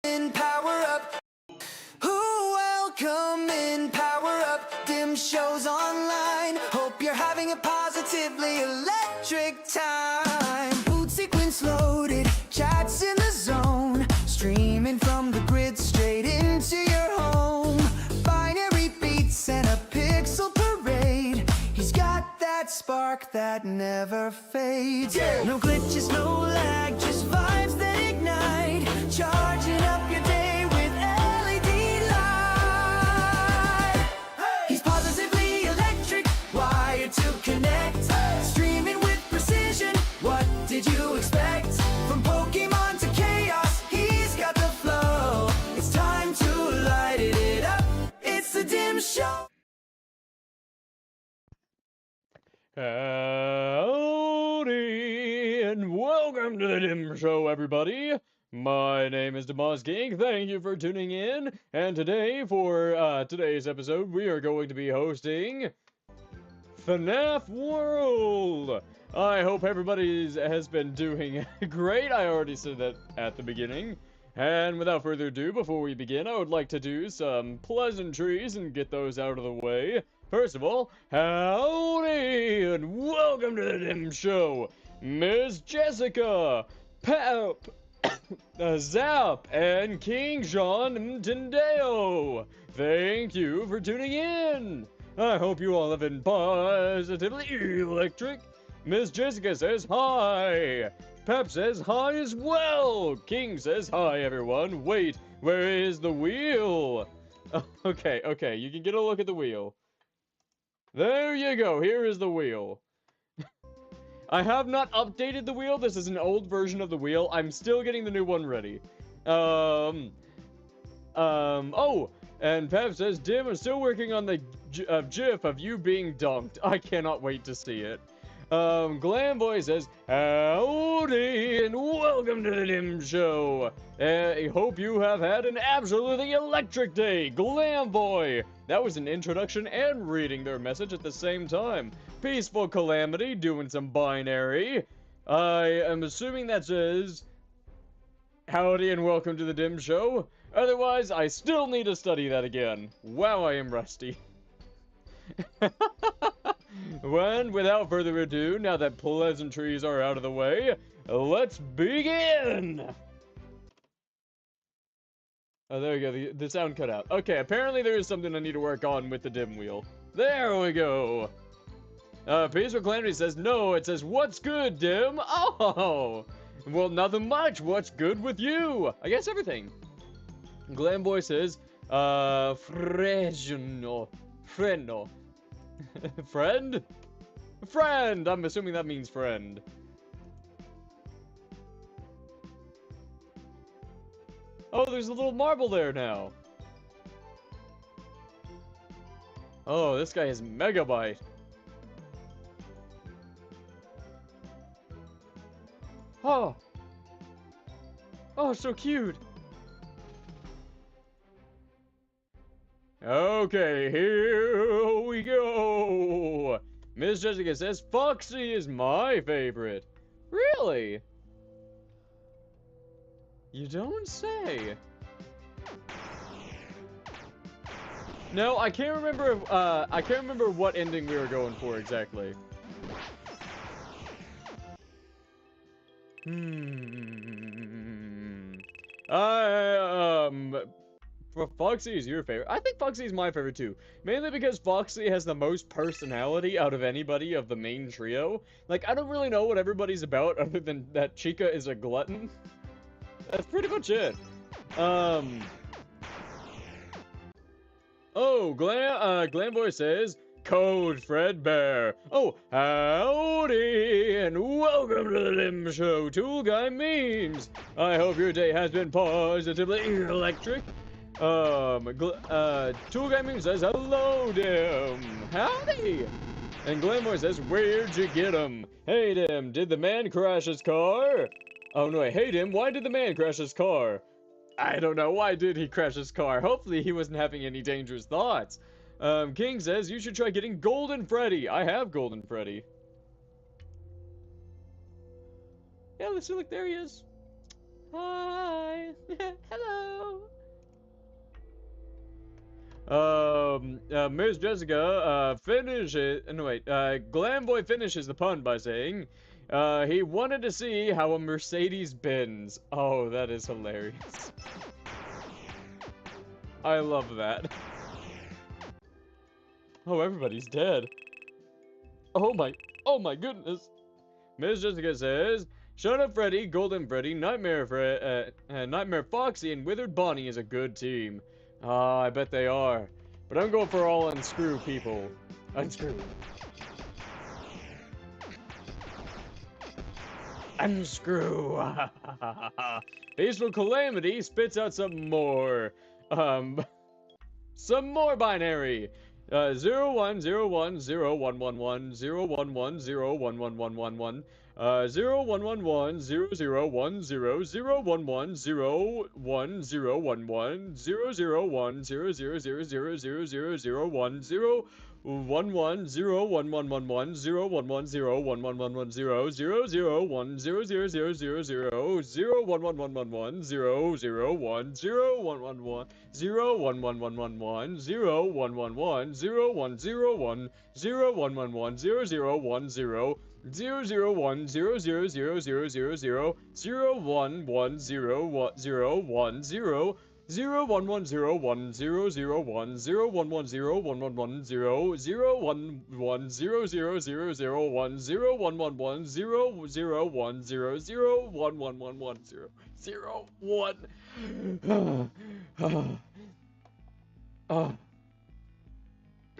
in Power Up. Welcome in Power Up. Dimshow's online. Hope you're having a positively electric time. Food sequence loaded, chats in the zone. Streaming from the grid straight into your home. Binary beats and a pixel parade. He's got that spark that never fades. Yeah. No glitches, no lag, just vibes that ignite. Charging up your day with LED light. Hey. He's positively electric, wired to connect. Hey. Streaming with precision, what did you expect? From Pokemon to chaos, he's got the flow. It's time to light it up. It's the Dimshow. Howdy, and welcome to the Dimshow, everybody. My name is DimBot. Thank you for tuning in. And today, for today's episode, we are going to be hosting Fnaf World. I hope everybody has been doing great. I already said that at the beginning. And without further ado, before we begin, I would like to do some pleasantries and get those out of the way. First of all, howdy, and welcome to the Dimshow, Miss Jessica, Pep, Zap, and King John Tindeo. Thank you for tuning in. I hope you all have been positively electric. Miss Jessica says hi. Pep says hi as well. King says hi, everyone. Wait, where is the wheel? Okay, you can get a look at the wheel. There you go, here is the wheel. I have not updated the wheel, this is an old version of the wheel. I'm still getting the new one ready. Oh, and Pep says, Dim, I'm still working on the GIF of you being dunked. I cannot wait to see it. Glamboy says, howdy, and welcome to the Dimshow. I hope you have had an absolutely electric day, Glamboy. That was an introduction and reading their message at the same time. Peaceful Calamity, doing some binary. I am assuming that says, howdy and welcome to the Dimshow. Otherwise, I still need to study that again. Wow, I am rusty. When, without further ado, now that pleasantries are out of the way, let's begin! Oh, there we go, the sound cut out. Okay, apparently there is something I need to work on with the dim wheel. There we go! Peaceful Calamity says, no, it says, what's good, Dim? Oh! Well, nothing much, what's good with you? I guess everything. Glamboy says, Fresno. Friend? Friend! I'm assuming that means friend. Oh, there's a little marble there now. Oh, this guy is Megabyte. Oh! Oh, so cute! Okay, here we go! Miss Jessica says, Foxy is my favorite. Really? You don't say. No, I can't remember what ending we were going for exactly. Foxy is your favorite. I think Foxy is my favorite too. Mainly because Foxy has the most personality out of anybody of the main trio. Like, I don't really know what everybody's about other than that Chica is a glutton. That's pretty much it. Oh, Glamboy says, Code Fredbear. Oh, howdy, and welcome to the Dimshow, Tool Guy Memes. I hope your day has been positively electric. Tool Guy Memes says, hello, Dim. Howdy. And Glamboy says, where'd you get him? Hey, Dim, did the man crash his car? Oh, no, hey, Dim, why did the man crash his car? I don't know, why did he crash his car? Hopefully he wasn't having any dangerous thoughts. King says, you should try getting Golden Freddy. I have Golden Freddy. Yeah, let's see, look, there he is. Hi. Hello. Miss Jessica, finishes. No, wait. Glamboy finishes the pun by saying, he wanted to see how a Mercedes bends. Oh, that is hilarious. I love that. Oh, everybody's dead. Oh my goodness. Miss Jessica says, Shut Up Freddy, Golden Freddy, Nightmare Foxy, and Withered Bonnie is a good team. Ah, I bet they are. But I'm going for all unscrew people. Unscrew. Unscrew. Peaceful Calamity spits out some more. Some more binary. 0101011101101111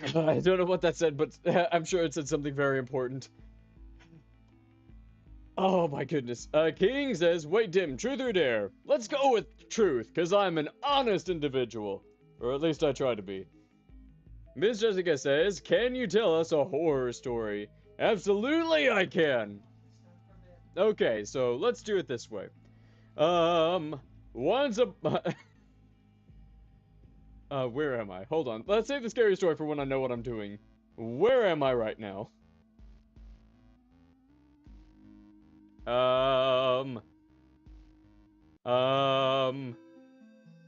I don't know what that said, but I'm sure it said something very important. Oh my goodness. King says, wait, Dim, truth or dare? Let's go with truth, because I'm an honest individual. Or at least I try to be. Miss Jessica says, can you tell us a horror story? Absolutely I can. Okay, so let's do it this way. Once a... where am I? Hold on. Let's save the scary story for when I know what I'm doing. Where am I right now?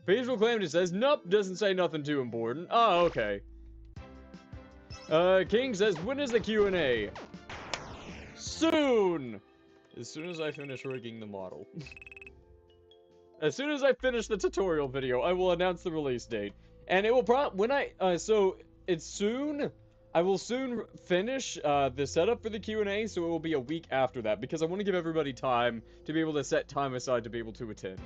Peaceful Calamity says, nope, doesn't say nothing too important. Oh, okay. King says, when is the Q&A? Soon! As soon as I finish rigging the model. As soon as I finish the tutorial video, I will announce the release date. And it will so, it's soon. I will soon finish, the setup for the Q&A, so it will be a week after that, because I want to give everybody time to be able to set time aside to be able to attend.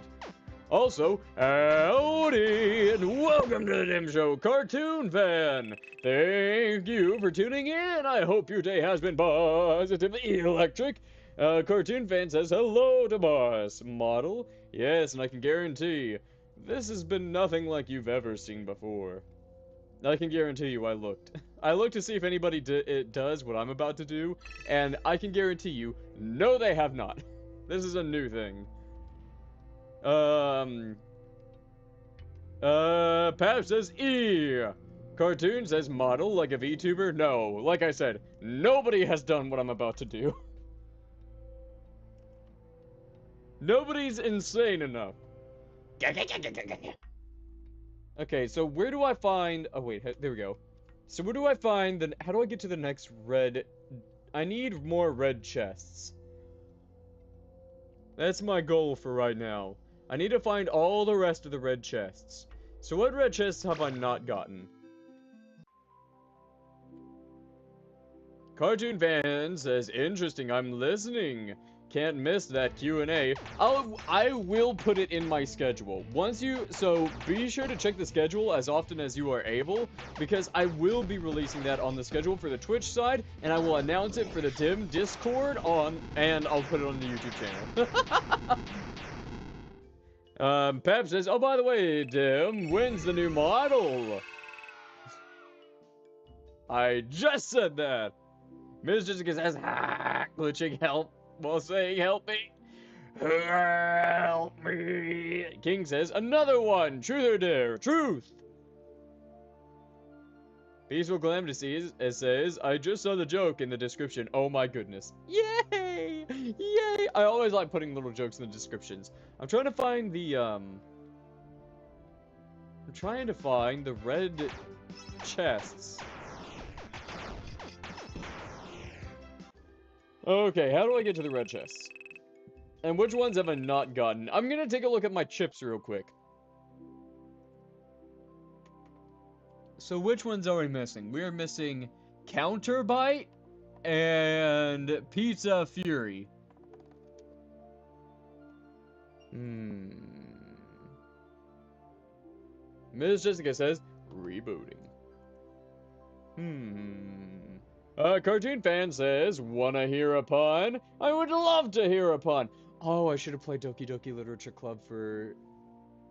Also, howdy, and welcome to the Dimshow Cartoon Fan! Thank you for tuning in! I hope your day has been positively electric! Cartoon Fan says hello to boss model. Yes, and I can guarantee, this has been nothing like you've ever seen before. I can guarantee you I looked. I looked to see if anybody does what I'm about to do, and I can guarantee you, no they have not. This is a new thing. Pap says E. Cartoon says model like a VTuber. No, like I said, nobody has done what I'm about to do. Nobody's insane enough. Okay, so where do I find... Oh, wait, there we go. So where do I find the... How do I get to the next red... I need more red chests. That's my goal for right now. I need to find all the rest of the red chests. So what red chests have I not gotten? Cartoon Fan says, interesting, I'm listening. Can't miss that Q&A. I will put it in my schedule. So be sure to check the schedule as often as you are able, because I will be releasing that on the schedule for the Twitch side, and I will announce it for the Dim Discord and I'll put it on the YouTube channel. Pep says, oh, by the way, Dim, when's the new model? I just said that. Miss Jessica says, glitching help while saying help me. Help me. King says, another one. Truth or dare? Truth. Peaceful Calamity says, I just saw the joke in the description. Oh my goodness. Yay! Yay! I always like putting little jokes in the descriptions. I'm trying to find the, red chests. Okay, how do I get to the red chests? And which ones have I not gotten? I'm gonna take a look at my chips real quick. So which ones are we missing? We are missing Counterbite and Pizza Fury. Ms. Jessica says, rebooting. Cartoon fan says, wanna hear a pun? I would love to hear a pun. Oh, I should have played Doki Doki Literature Club for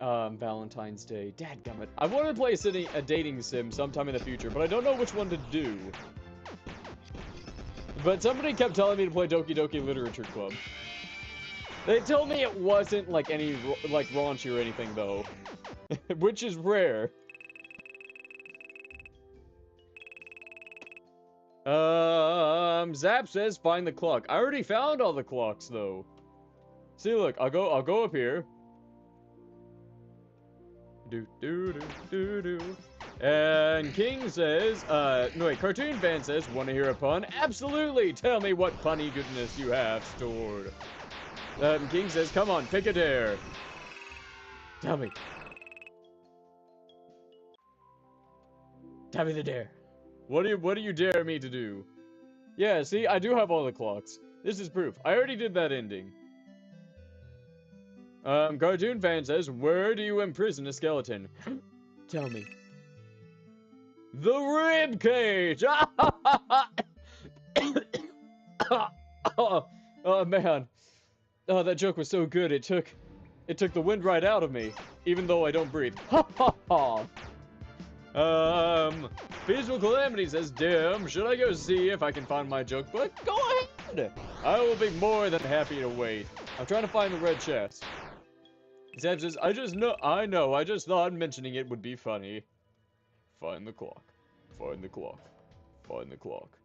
Valentine's Day. Dadgummit. I want to play a dating sim sometime in the future, but I don't know which one to do. But somebody kept telling me to play Doki Doki Literature Club. They told me it wasn't like any like raunchy or anything though, which is rare. Zap says find the clock. I already found all the clocks though. See, look, I'll go up here. And King says, no wait, Cartoon Fan says, wanna hear a pun? Absolutely! Tell me what punny goodness you have stored. King says, come on, pick a dare. Tell me. Tell me the dare. What do you dare me to do? Yeah, see, I do have all the clocks. This is proof. I already did that ending. Cartoon Fan says, where do you imprison a skeleton? Tell me. The rib cage! Oh, man. Oh, that joke was so good, it took the wind right out of me, even though I don't breathe. Ha ha ha! Peaceful Calamity says, Dim, should I go see if I can find my joke book? Go ahead! I will be more than happy to wait. I'm trying to find the red chest. Sam says, I know, I just thought mentioning it would be funny. Find the clock. Find the clock. Find the clock.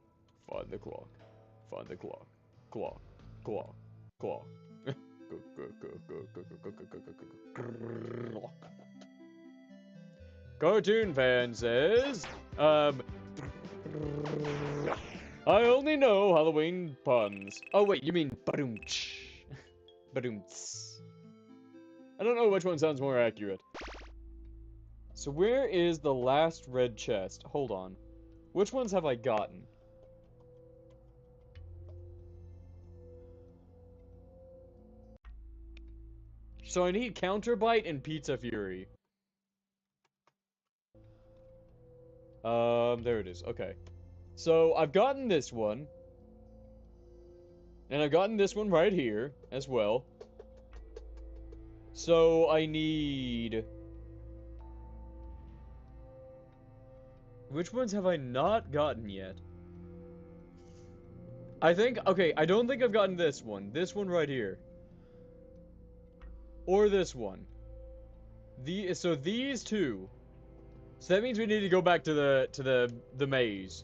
Find the clock. Find the clock. Clock. Clock. Clock. Cartoon Fan says, I only know Halloween puns. Oh wait, you mean badoomch. Badoomts. I don't know which one sounds more accurate. So where is the last red chest? Hold on. Which ones have I gotten? So I need Counterbite and Pizza Fury. There it is. Okay. So I've gotten this one. And I've gotten this one right here as well. So I need... Which ones have I not gotten yet? I think, okay, I don't think I've gotten this one. This one right here. Or this one. So these two. So that means we need to go back to the maze.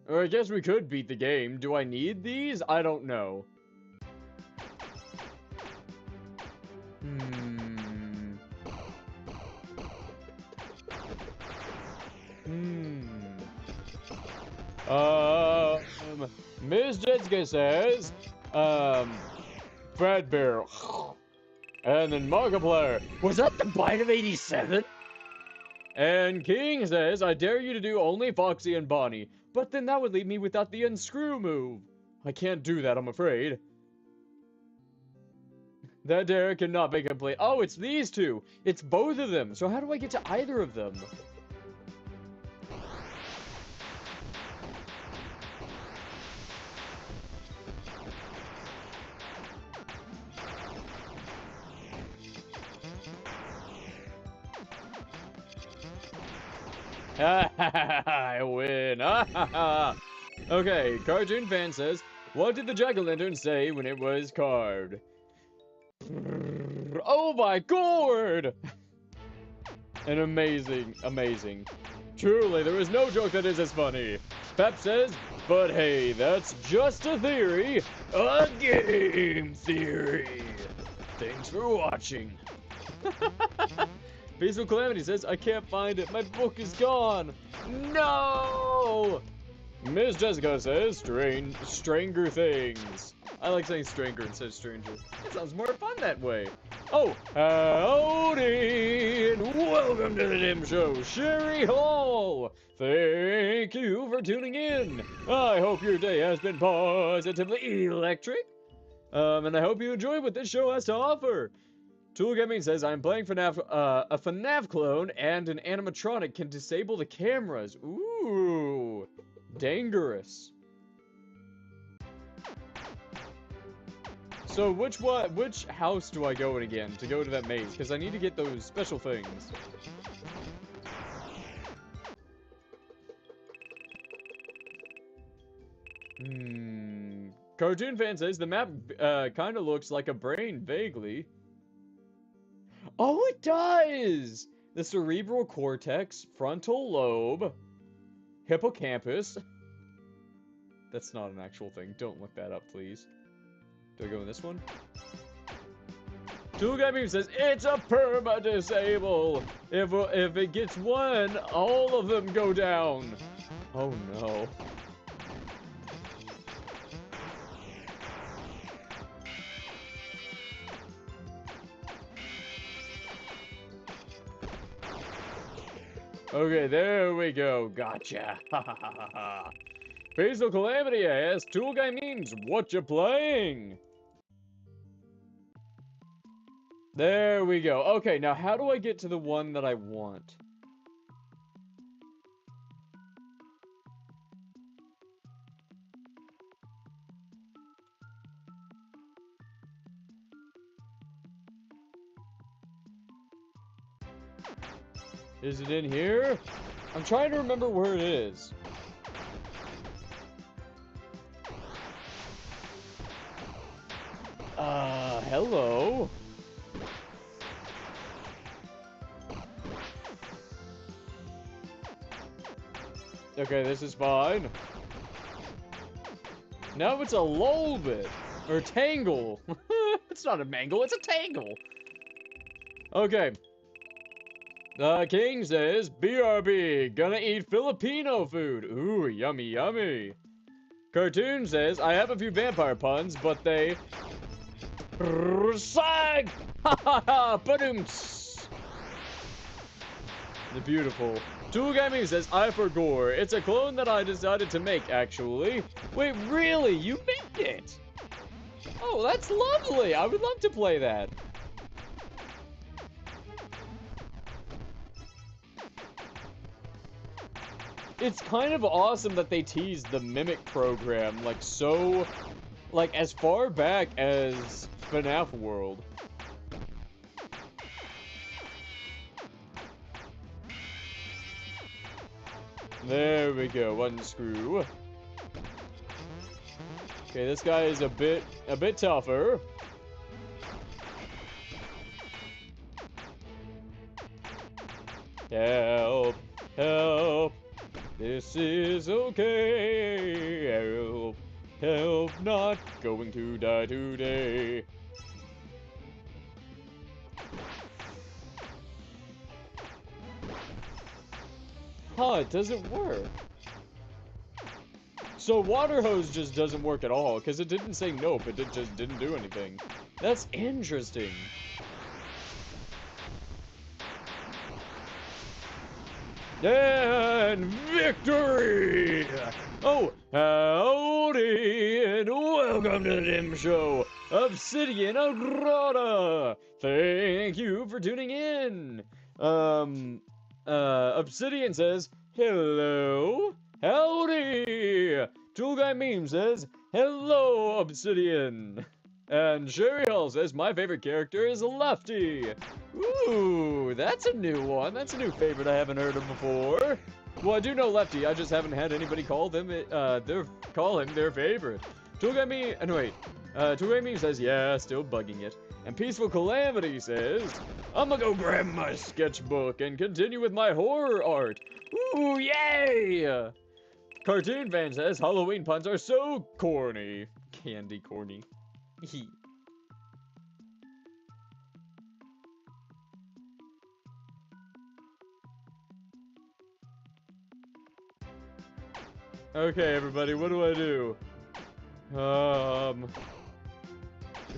Or I guess we could beat the game. Do I need these? I don't know. Ms. Jetska says, Fredbear. And then Markiplier. Was that the bite of 87? And King says, I dare you to do only Foxy and Bonnie. But then that would leave me without the unscrew move. I can't do that, I'm afraid. That dare cannot be complete. Oh, it's these two. It's both of them. So how do I get to either of them? I win. Okay, Cartoon Fan says, what did the jack-o'-lantern say when it was carved? Oh my god! And amazing. Truly, there is no joke that is as funny. Pep says, but hey, that's just a theory. A game theory. Thanks for watching. Peaceful Calamity says, I can't find it. My book is gone. No! Miss Jessica says, Stranger Things. I like saying stranger instead of stranger. It sounds more fun that way. Oh, howdy, and welcome to the Dim Show, Sherry Hall. Thank you for tuning in. I hope your day has been positively electric. And I hope you enjoy what this show has to offer. Tool Gaming says, I'm playing FNAF, a FNAF clone and an animatronic can disable the cameras. Ooh, dangerous. So which house do I go in again to go to that maze? Because I need to get those special things. Cartoon Fan says the map kind of looks like a brain vaguely. Oh, it does! The cerebral cortex, frontal lobe, hippocampus. That's not an actual thing. Don't look that up, please. Do I go in this one? Tool Guy Meme says, it's a perma-disable! If it gets one, all of them go down! Oh no. Okay, there we go. Gotcha. Ha ha ha ha ha. Peaceful Calamity asks, Tool Guy Memes, what you playing? There we go. Okay, now how do I get to the one that I want? Is it in here? I'm trying to remember where it is. Hello? Okay, this is fine. Now it's a lull bit. Or tangle. It's not a mangle, it's a tangle. Okay. King says, BRB, gonna eat Filipino food. Ooh, yummy, yummy. Cartoon says, I have a few vampire puns, but they... Sag! Ha ha ha! Badooms! The beautiful. Tool Gaming says, I for gore. It's a clone that I decided to make, actually. Wait, really? You made it? Oh, that's lovely! I would love to play that. It's kind of awesome that they teased the Mimic program, like, so... like, as far back as FNAF World. There we go, unscrew. Okay, this guy is a bit tougher. Help, help. This is okay. Help, help, not going to die today. Huh, it doesn't work. So water hose just doesn't work at all, because it didn't say nope, it just didn't do anything. That's interesting. And victory! Oh, howdy, and welcome to the Dim Show, Obsidian Agrada! Thank you for tuning in! Obsidian says, hello, howdy! Tool Guy Meme says, hello, Obsidian! And Sherry Hall says, my favorite character is Lefty! Ooh, that's a new one. That's a new favorite I haven't heard of before. Well, I do know Lefty. I just haven't had anybody call them call him their favorite. Tool Guy Meme, Tool Guy Meme says, yeah, still bugging it. And Peaceful Calamity says, I'm gonna go grab my sketchbook and continue with my horror art. Ooh, yay! Cartoon Fan says, Halloween puns are so corny. Candy corny. Okay, everybody, what do I do?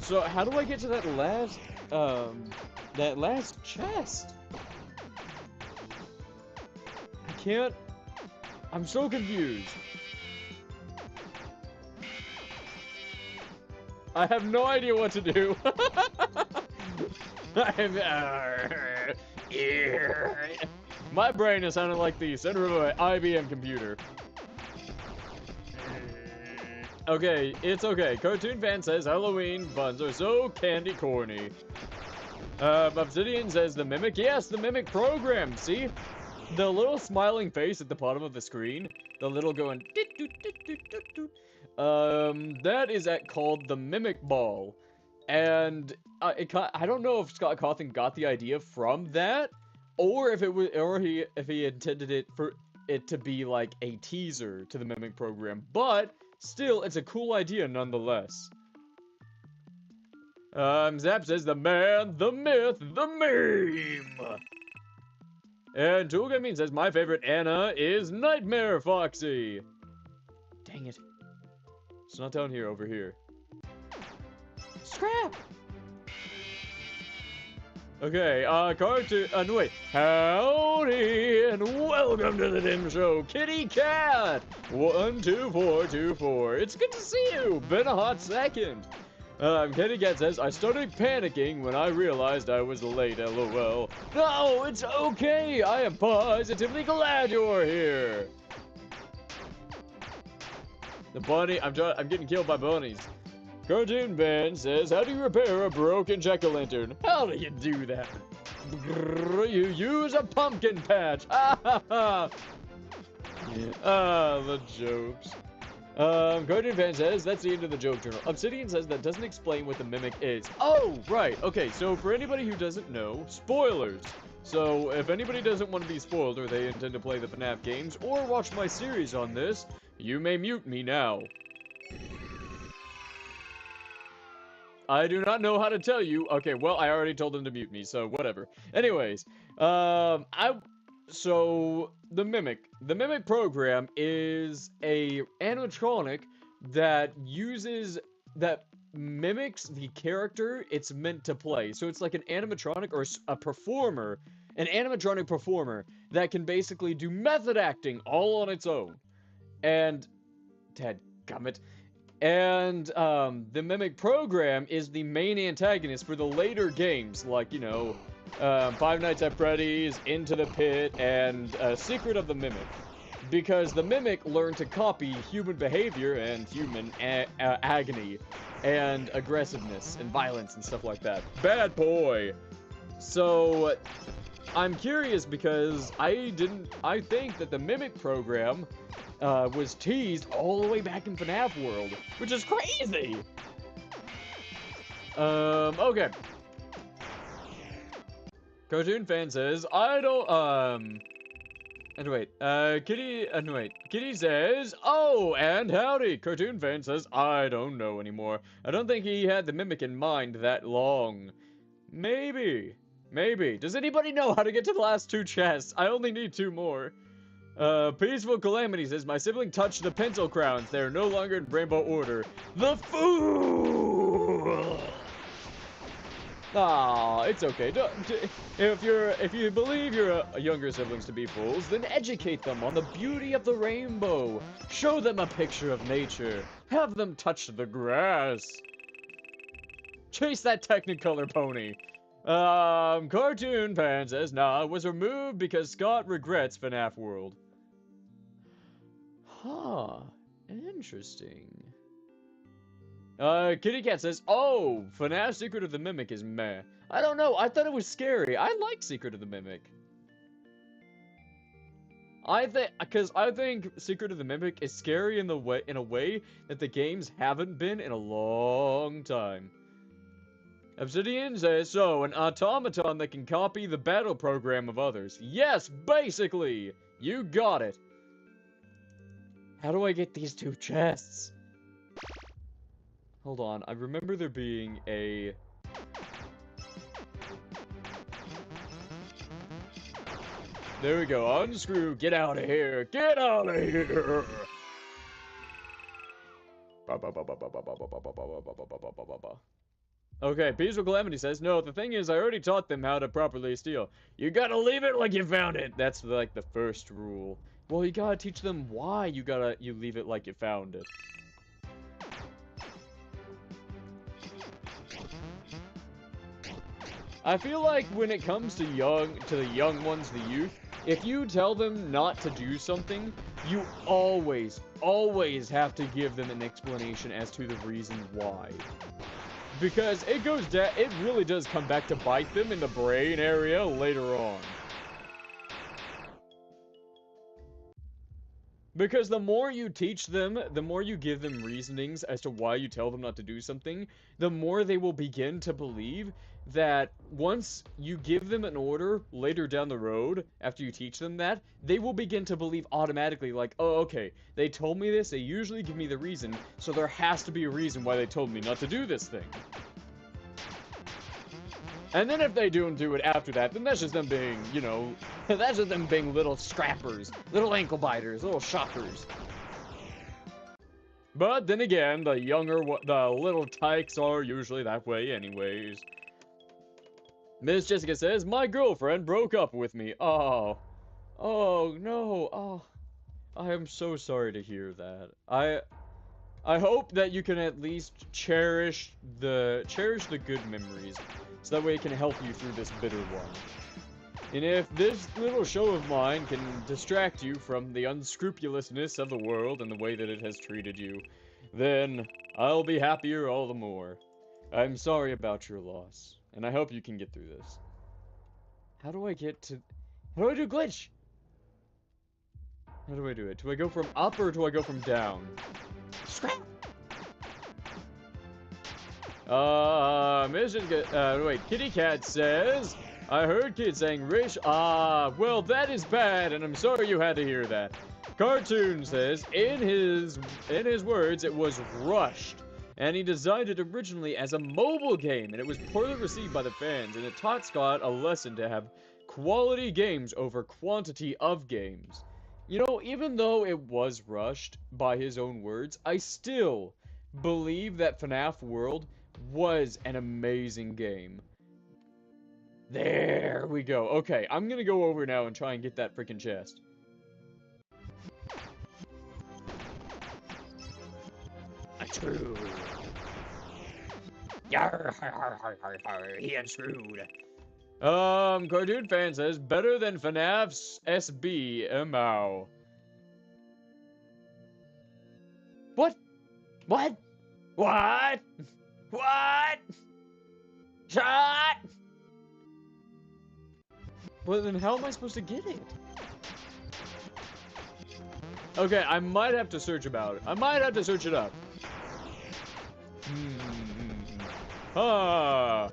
So how do I get to that last chest? I can't. I'm so confused. I have no idea what to do. My brain is sounding like the center of an IBM computer. Okay, it's okay. Cartoon Fan says Halloween buns are so candy corny. Obsidian says the Mimic. Yes, the Mimic program. See? The little smiling face at the bottom of the screen. The little going... that is called the Mimic Ball. And I don't know if Scott Cawthon got the idea from that, or if it was, if he intended it for it to be like a teaser to the Mimic program. But still, it's a cool idea nonetheless. Zap says the man, the myth, the meme. And Toolgaming says my favorite Anna is Nightmare Foxy. Dang it. It's not down here, over here. Scrap! Okay, cartoon, no wait. Howdy, and welcome to the Dimshow, Kitty Cat! 12424. It's good to see you, been a hot second. Kitty Cat says, I started panicking when I realized I was late, lol. No, it's okay, I am positively glad you're here. The bunny, I'm getting killed by bunnies. Cartoon Van says, how do you repair a broken jack-o'-lantern? How do you do that? You use a pumpkin patch. Ah, ha, ha. Ah, the jokes. Cartoon Fan says, that's the end of the joke journal. Obsidian says that doesn't explain what the Mimic is. Oh, right. Okay, so for anybody who doesn't know, spoilers. So if anybody doesn't want to be spoiled or they intend to play the Fnaf games or watch my series on this, you may mute me now. I do not know how to tell you. Okay, well, I already told him to mute me, so whatever. Anyways, so the Mimic program is a animatronic that mimics the character it's meant to play. So it's like an animatronic or a performer, an animatronic performer that can basically do method acting all on its own. And, dadgummit. And, the Mimic program is the main antagonist for the later games, like, you know, Five Nights at Freddy's, Into the Pit, and, Secret of the Mimic. Because the Mimic learned to copy human behavior and human agony, and aggressiveness, and violence, and stuff like that. Bad boy! So, I'm curious because I think that the Mimic program was teased all the way back in Fnaf World, which is crazy! Okay. Cartoon Fan says, I don't, Kitty says, oh, and howdy. Cartoon Fan says, I don't know anymore. I don't think he had the Mimic in mind that long. Maybe. Does anybody know how to get to the last two chests? I only need 2 more. Peaceful Calamity says, my sibling touched the pencil crowns. They are no longer in rainbow order. The fool! Aw, it's okay. If you believe your younger siblings to be fools, then educate them on the beauty of the rainbow. Show them a picture of nature. Have them touch the grass. Chase that Technicolor pony. Cartoon Fan says, nah, it was removed because Scott regrets Fnaf World. Huh, interesting. Kitty Cat says, oh, FNAF Secret of the Mimic is meh. I don't know, I thought it was scary. I like Secret of the Mimic. I think Secret of the Mimic is scary in a way that the games haven't been in a long time. Obsidian says, so, an automaton that can copy the battle program of others. Yes, basically! You got it. How do I get these 2 chests? Hold on, I remember there being a... There we go, unscrew, get out of here, get out of here! Okay, Peaceful Calamity says, no, the thing is, I already taught them how to properly steal. You gotta leave it like you found it! That's, like, the first rule. Well, you gotta teach them why you leave it like you found it. I feel like when it comes to the young ones, the youth, if you tell them not to do something, you always have to give them an explanation as to the reason why. Because it really does come back to bite them in the brain area later on. Because the more you teach them, the more you give them reasonings as to why you tell them not to do something, the more they will begin to believe that once you give them an order later down the road, after you teach them that, they will begin to believe automatically, like, oh, okay, they told me this, they usually give me the reason, so there has to be a reason why they told me not to do this thing. And then if they don't do it after that, then that's just them being, you know, that's just them being little scrappers, little ankle biters, little shockers. But then again, the little tykes are usually that way anyways. Miss Jessica says, my girlfriend broke up with me. Oh. Oh, no. Oh. I am so sorry to hear that. I hope that you can at least cherish the good memories, so that way it can help you through this bitter one. And if this little show of mine can distract you from the unscrupulousness of the world and the way that it has treated you, then I'll be happier all the more. I'm sorry about your loss, and I hope you can get through this. How do I do glitch? How do I do it? Do I go from up or do I go from down? Scrap! Wait, Kitty Cat says, I heard kids saying Rish, well that is bad and I'm sorry you had to hear that. Cartoon says, in his words, it was rushed. And he designed it originally as a mobile game, and it was poorly received by the fans, and it taught Scott a lesson to have quality games over quantity of games. You know, even though it was rushed, by his own words, I still believe that Fnaf World was an amazing game. There we go. Okay, I'm gonna go over now and try and get that freaking chest. Unscrewed. Yarr, he unscrewed. Cartoon fan says, better than FNAF's SB, What? What? What? What? Shot! Well, then how am I supposed to get it? Okay, I might have to search about it. I might have to search it up. Ha!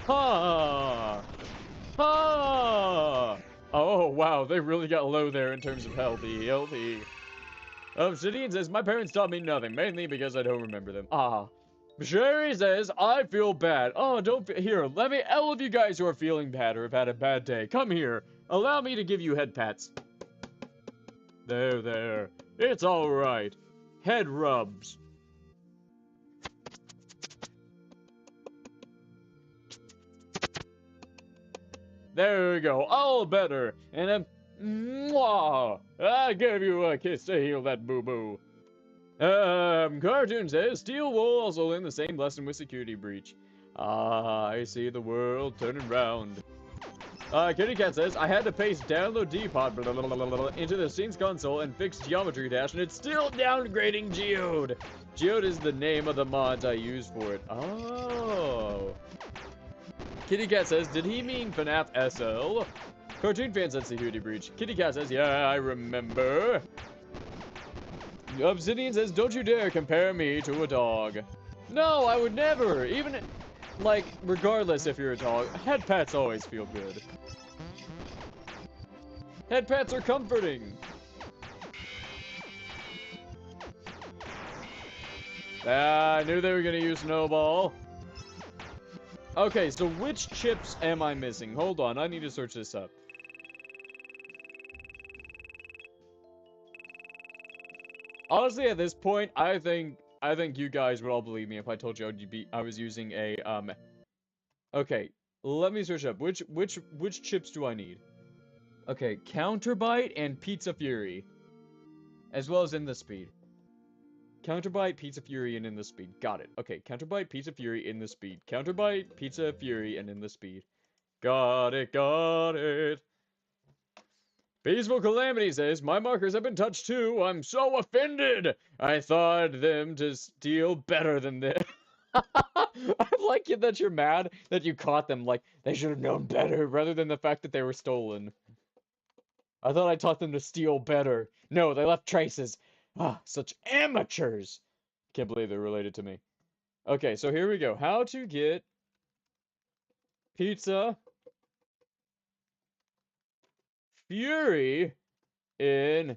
Ha! Ha! Oh, wow, they really got low there in terms of healthy. Obsidian says, my parents taught me nothing, mainly because I don't remember them. Sherry says, I feel bad. Oh, here, all of you guys who are feeling bad or have had a bad day, come here. Allow me to give you head pats. There. It's alright. Head rubs. There we go, all better. And then, mwah! I gave you a kiss to heal that boo-boo. Cartoon says, Steel will also learn the same lesson with security breach. I see the world turning round. Kitty Cat says, I had to paste download DimBot into the Scenes console and fix Geometry Dash, and it's still downgrading Geode. Geode is the name of the mods I use for it. Oh. Kitty Cat says, did he mean FNAF SL? Cartoon fan says security breach. Kitty Cat says, yeah, I remember. Obsidian says, don't you dare compare me to a dog. No, I would never. like, regardless if you're a dog, head pets always feel good. Head pets are comforting. I knew they were gonna use Snowball. Okay, so which chips am I missing? Hold on, I need to search this up. Honestly, at this point, I think you guys would all believe me if I told you I was using a Okay, let me search up which chips do I need? Okay, Counterbite and Pizza Fury, as well as In the Speed. Counterbite, Pizza Fury, and In the Speed. Got it. Okay, Counterbite, Pizza Fury, In the Speed. Counterbite, Pizza Fury, and In the Speed. Got it, got it. Peaceful Calamity says, my markers have been touched too. I'm so offended. I thought them to steal better than this. I like it that you're mad that you caught them. Like, they should have known better, rather than the fact that they were stolen. I thought I taught them to steal better. No, they left traces. Ah, such amateurs. Can't believe they're related to me. Okay, so here we go. How to get Pizza Fury in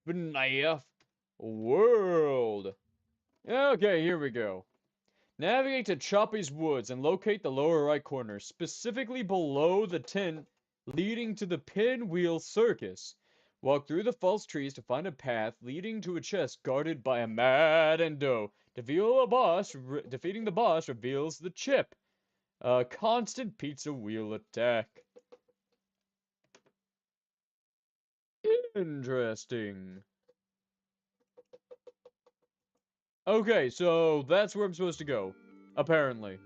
Fnaf World. Okay, here we go. Navigate to Choppy's Woods and locate the lower right corner, specifically below the tent leading to the Pinwheel Circus. Walk through the false trees to find a path leading to a chest guarded by a mad endo. Defeating the boss reveals the chip. A constant pizza wheel attack. Interesting. Okay, so that's where I'm supposed to go. Apparently.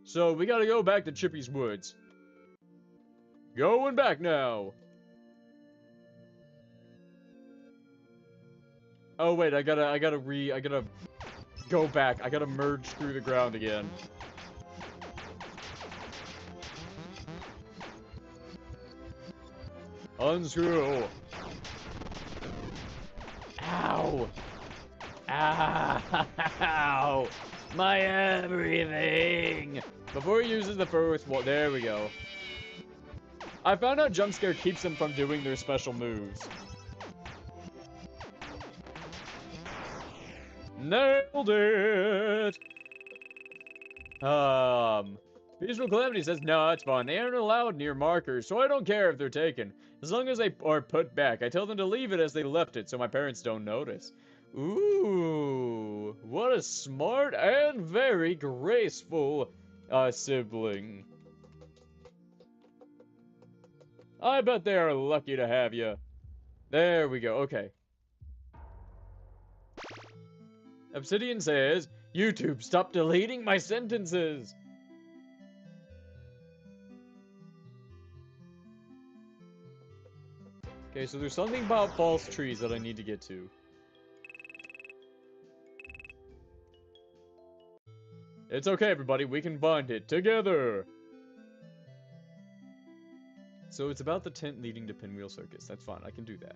So we gotta go back to Chippy's Woods. Going back now. Oh wait, I gotta go back. I gotta merge through the ground again. Unscrew. Ow. Ow. My everything. Before he uses the first one, there we go. I found out jump scare keeps them from doing their special moves. Nailed it! Peaceful Calamity says, no, it's fine. They aren't allowed near markers, so I don't care if they're taken. As long as they are put back, I tell them to leave it as they left it so my parents don't notice. Ooh, what a smart and very graceful sibling. I bet they are lucky to have you. There we go, okay. Obsidian says, YouTube, stop deleting my sentences. Okay, so there's something about false trees that I need to get to. It's okay, everybody, we can find it together. So it's about the tent leading to Pinwheel Circus. That's fine, I can do that.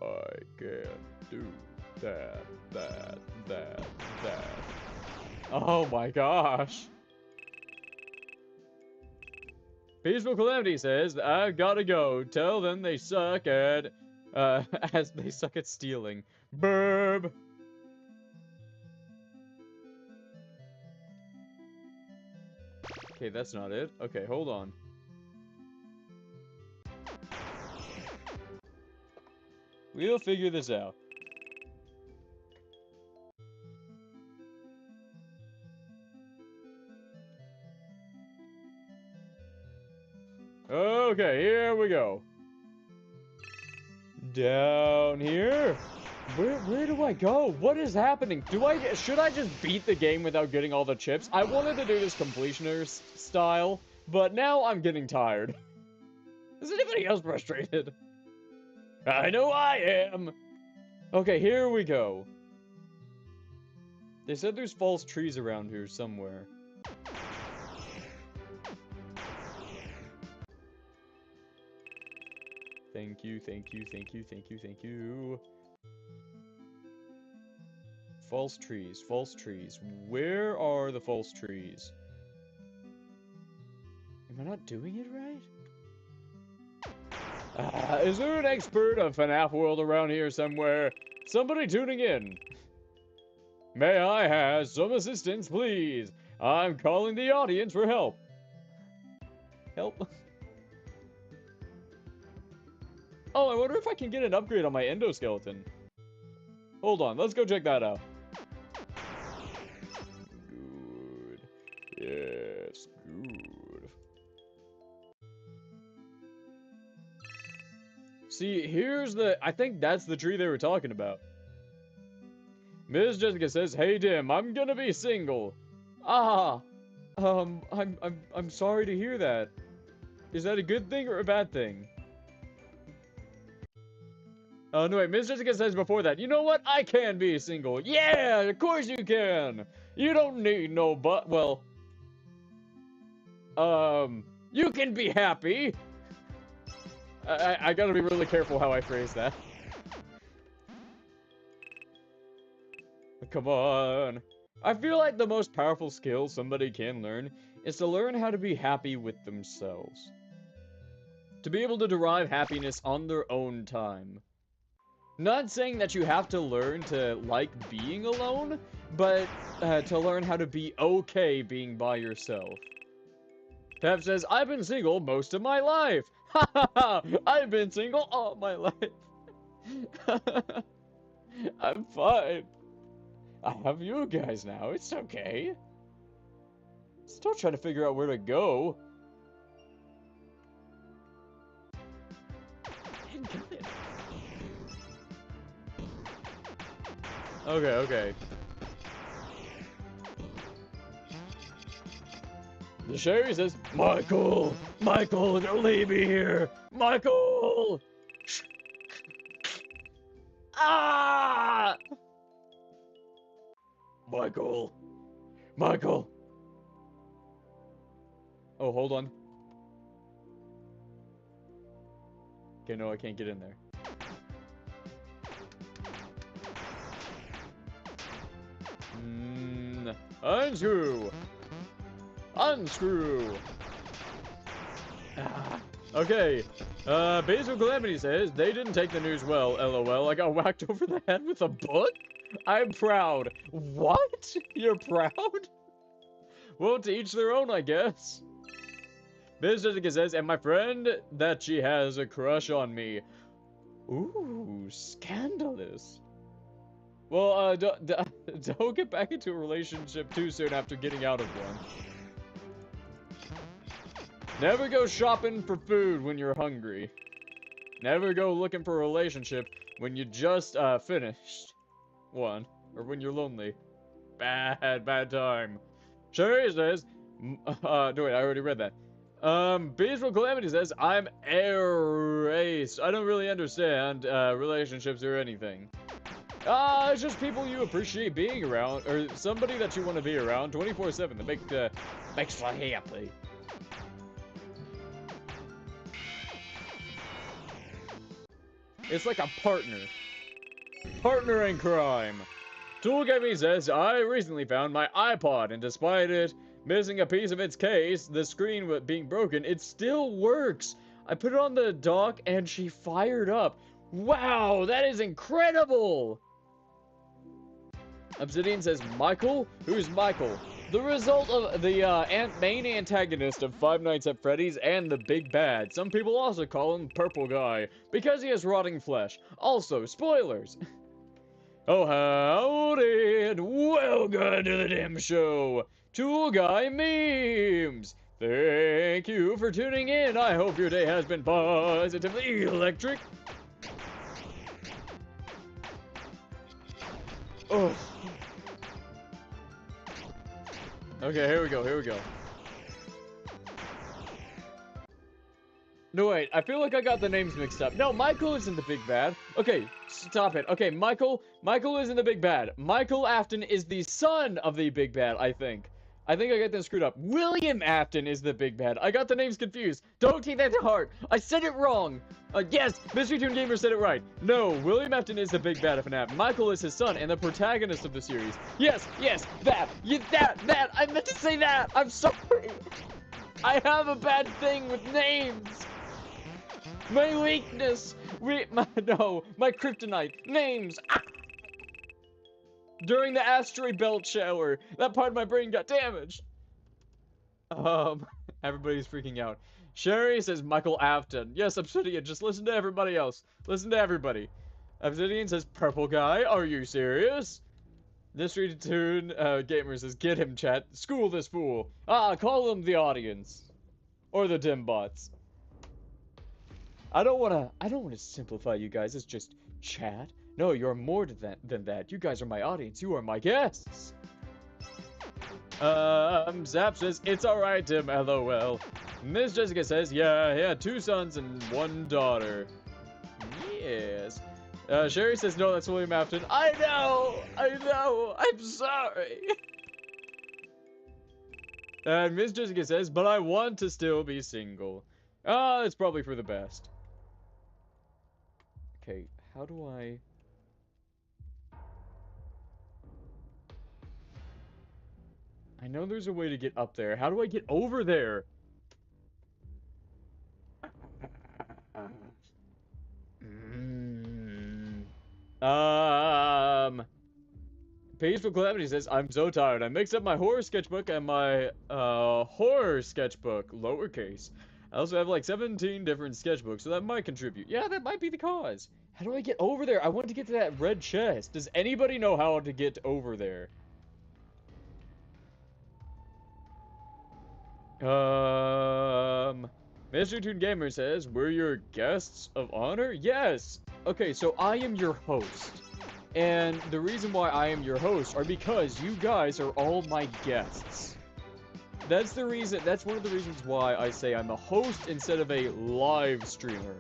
I can do that. Oh my gosh. Peaceful Calamity says, I've gotta go. Tell them they suck at, as they suck at stealing. Burb. Okay, that's not it. Okay, hold on. We'll figure this out. Okay, here we go. Down here. Where do I go? What is happening? Should I just beat the game without getting all the chips? I wanted to do this completioner style, but now I'm getting tired. Is anybody else frustrated? I know I am. Okay, here we go. They said there's false trees around here somewhere. Thank you. False trees, false trees. Where are the false trees? Am I not doing it right? Is there an expert of FNAF world around here somewhere? Somebody tuning in. May I have some assistance, please? I'm calling the audience for help. Help? Oh, I wonder if I can get an upgrade on my endoskeleton. Hold on, let's go check that out. Good. Yes, good. See, here's the... I think that's the tree they were talking about. Ms. Jessica says, "Hey Dim, I'm gonna be single." Ah, I'm sorry to hear that. Is that a good thing or a bad thing? Oh, no, wait, Ms. Jessica says before that, "You know what? I can be single." Yeah, of course you can. You don't need no well, you can be happy. I gotta be really careful how I phrase that. Come on. I feel like the most powerful skill somebody can learn is to learn how to be happy with themselves. To be able to derive happiness on their own time. Not saying that you have to learn to like being alone, but to learn how to be okay being by yourself. Pep says, "I've been single most of my life." Ha ha ha! I've been single all my life. I'm fine. I have you guys now. It's okay. Still trying to figure out where to go. Okay, okay. The Sherry says, "Michael! Michael, don't leave me here! Michael!" Ah! Michael! Michael! Oh, hold on. Okay, no, I can't get in there. Unscrew! Unscrew! Ah. Okay, Basil Calamity says, "They didn't take the news well, lol. I got whacked over the head with a book? I'm proud." What? You're proud? Well, to each their own, I guess. Biz Jessica says, "And my friend that she has a crush on me." Ooh, scandalous. Well, don't get back into a relationship too soon after getting out of one. Never go shopping for food when you're hungry. Never go looking for a relationship when you just, finished one. Or when you're lonely. Bad time. Sherry says, no wait, I already read that. Peaceful Calamity says, "I'm erased. I don't really understand, relationships or anything." It's just people you appreciate being around, or somebody that you want to be around 24/7 that makes you happy. It's like a partner. Partner in crime. Tool Gaming says, "I recently found my iPod, and despite it missing a piece of its case, the screen being broken, it still works. I put it on the dock, and she fired up. Wow, that is incredible!" Obsidian says, "Michael? Who's Michael?" The result of the main antagonist of Five Nights at Freddy's and the Big Bad. Some people also call him Purple Guy, because he has rotting flesh. Also, spoilers. Oh, howdy, and welcome to the Dimshow, Tool Guy Memes. Thank you for tuning in. I hope your day has been positively electric. Oh. Okay, here we go, here we go. No, wait, I feel like I got the names mixed up. No, Michael isn't the Big Bad. Okay, stop it. Okay, Michael isn't the Big Bad. Michael Afton is the son of the Big Bad, I think. I think I got them screwed up. William Afton is the big bad. I got the names confused. Don't take that to heart. I said it wrong. Yes, Mystery Toon Gamer said it right. No, William Afton is the big bad of FNAF. Michael is his son and the protagonist of the series. Yes, that. That. I meant to say that. I'm sorry. I have a bad thing with names. My weakness. My kryptonite. Names. Ah! During the asteroid belt shower, that part of my brain got damaged. Everybody's freaking out. Sherry says Michael Afton. Yes, Obsidian, just listen to everybody else. Listen to everybody. Obsidian says purple guy. Are you serious? Mystery Toon Gamer says get him, chat. School this fool. Call them the audience. Or the DimBots. I don't wanna simplify you guys as just chat. No, you're more than that. You guys are my audience. You are my guests. Zap says, it's alright, Tim, LOL. Miss Jessica says, yeah, he had 2 sons and 1 daughter. Yes. Sherry says, no, that's William Afton. I know, I'm sorry. And Miss Jessica says, but I want to still be single. It's probably for the best. Okay, how do I... I know there's a way to get up there. How do I get over there? Peaceful Calamity says, I'm so tired. I mixed up my horror sketchbook and my, horror sketchbook, lowercase. I also have like 17 different sketchbooks, so that might contribute. Yeah, that might be the cause. How do I get over there? I want to get to that red chest. Does anybody know how to get over there? Mr. Toon Gamer says, we're your guests of honor? Yes! Okay, so I am your host. And the reason why I am your host are because you guys are all my guests. That's the reason, that's one of the reasons why I say I'm a host instead of a live streamer.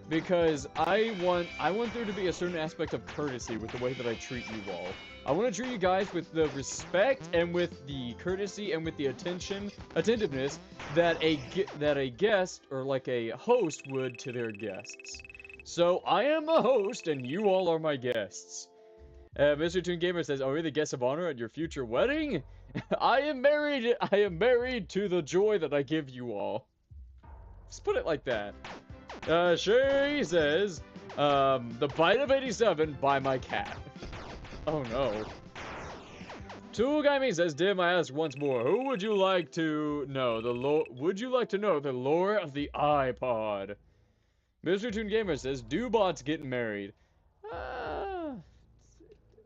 Because I want there to be a certain aspect of courtesy with the way that I treat you all. I want to treat you guys with the respect and with the courtesy and with the attentiveness that a guest or like a host would to their guests. So I am a host and you all are my guests. Mr. Toon Gamer says, are we the guests of honor at your future wedding? I am married to the joy that I give you all. Let's put it like that. Sherry says, the bite of 87 by my cat. Oh no. Tool Guy Me says, Dim, I ask once more, who would you like to know the lore of the iPod? Mr. Toon Gamer says, DimBot's getting married.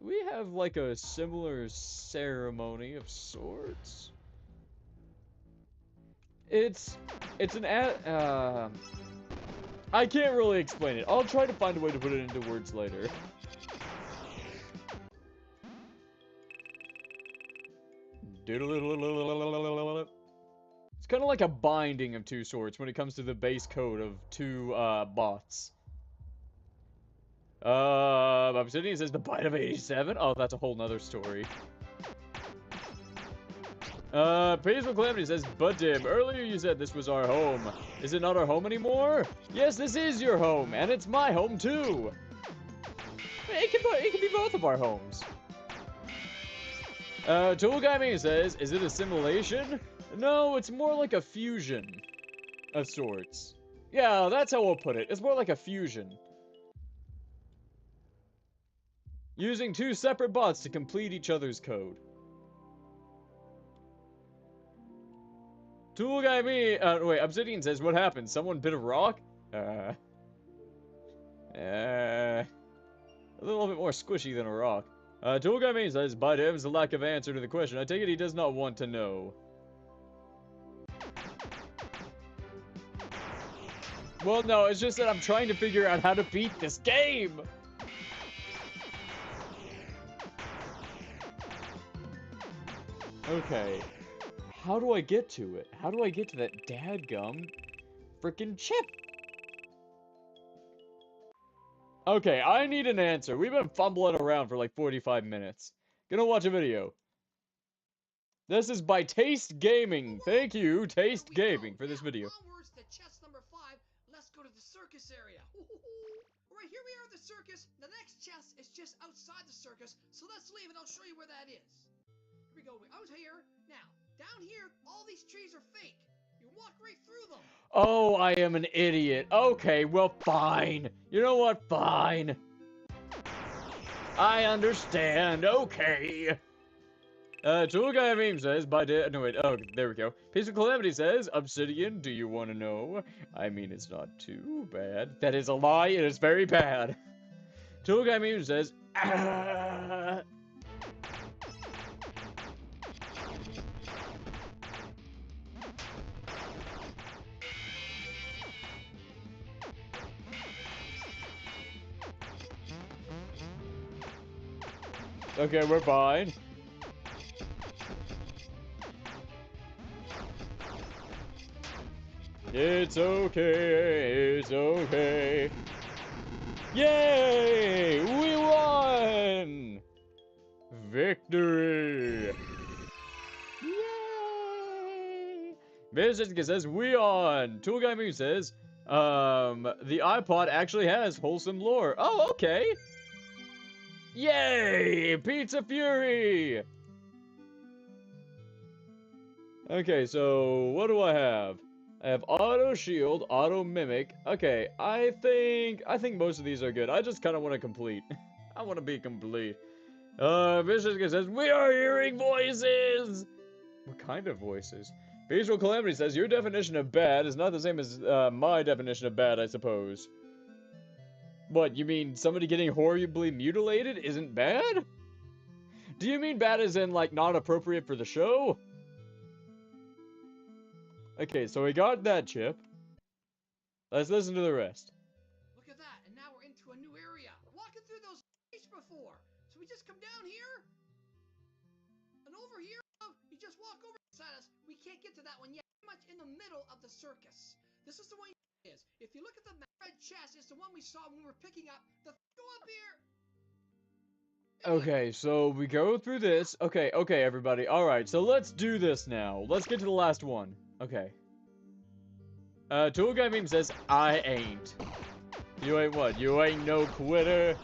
We have like a similar ceremony of sorts. It's an I can't really explain it. I'll try to find a way to put it into words later. It's kind of like a binding of 2 sorts when it comes to the base code of 2 bots. Obsidian says the bite of 87? Oh, that's a whole nother story. Peaceful Calamity says, but Dim, earlier you said this was our home. Is it not our home anymore? Yes, this is your home, and it's my home too. It can be both of our homes. Tool Guy Me says, is it a simulation? No, it's more like a fusion of sorts. Yeah, that's how we'll put it. It's more like a fusion. Using 2 separate bots to complete each other's code. Tool Guy Me, wait, Obsidian says, what happened? Someone bit a rock? A little bit more squishy than a rock. Tool Guy Me says, by Dim's the lack of answer to the question. I take it he does not want to know. Well, no, it's just that I'm trying to figure out how to beat this game! Okay. How do I get to it? How do I get to that dadgum frickin' chip? Okay, I need an answer. We've been fumbling around for like 45 minutes. Gonna watch a video. This is by Taste Gaming. Thank you, Taste Gaming, for this video. Onwards to chest number 5. Let's go to the circus area. Alright, here we are at the circus. The next chest is just outside the circus, so let's leave and I'll show you where that is. Here we go, we're out here. Now, down here, all these trees are fake. You walk right through them. Oh, I am an idiot. Okay, well, fine. You know what? Fine. I understand. Okay. Tool Guy Meme says, no wait, oh, there we go. Peaceful Calamity says, Obsidian, do you want to know? I mean, it's not too bad. That is a lie, it is very bad. Tool Guy Meme says, ah. Okay, we're fine. It's okay, it's okay. Yay! We won! Victory! Yay! Jessica says, we won! Tool Guy Meme says, the iPod actually has wholesome lore. Oh, okay! Yay! Pizza Fury! Okay, so what do I have? I have Auto Shield, Auto Mimic. Okay, I think most of these are good. I just kind of want to complete. I want to be complete. Vicious says, we are hearing voices! What kind of voices? Peaceful Calamity says, your definition of bad is not the same as my definition of bad, I suppose. What, you mean somebody getting horribly mutilated isn't bad? Do you mean bad as in, like, not appropriate for the show? Okay, so we got that chip. Let's listen to the rest. Look at that, and now we're into a new area. Walking through those trees before. So we just come down here. And over here, you just walk over beside us. We can't get to that one yet. Pretty much in the middle of the circus. This is the one it is. If you look at the red chest, it's the one we saw when we were picking up the... Go up here! Okay, so we go through this. Okay, everybody. Alright, so let's do this now. Let's get to the last one. Okay. Tool Guy Meme says, I ain't. You ain't what? You ain't no quitter.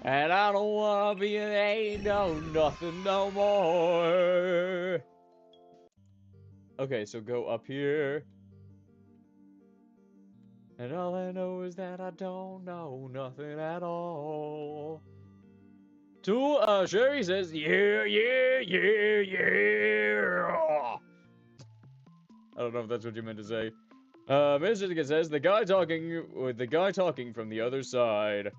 And I don't wanna be an ain't no nothing no more. Okay, so go up here. And all I know is that I don't know nothing at all. Tool, Sherry says, yeah. I don't know if that's what you meant to say. Jessica says, the guy talking from the other side.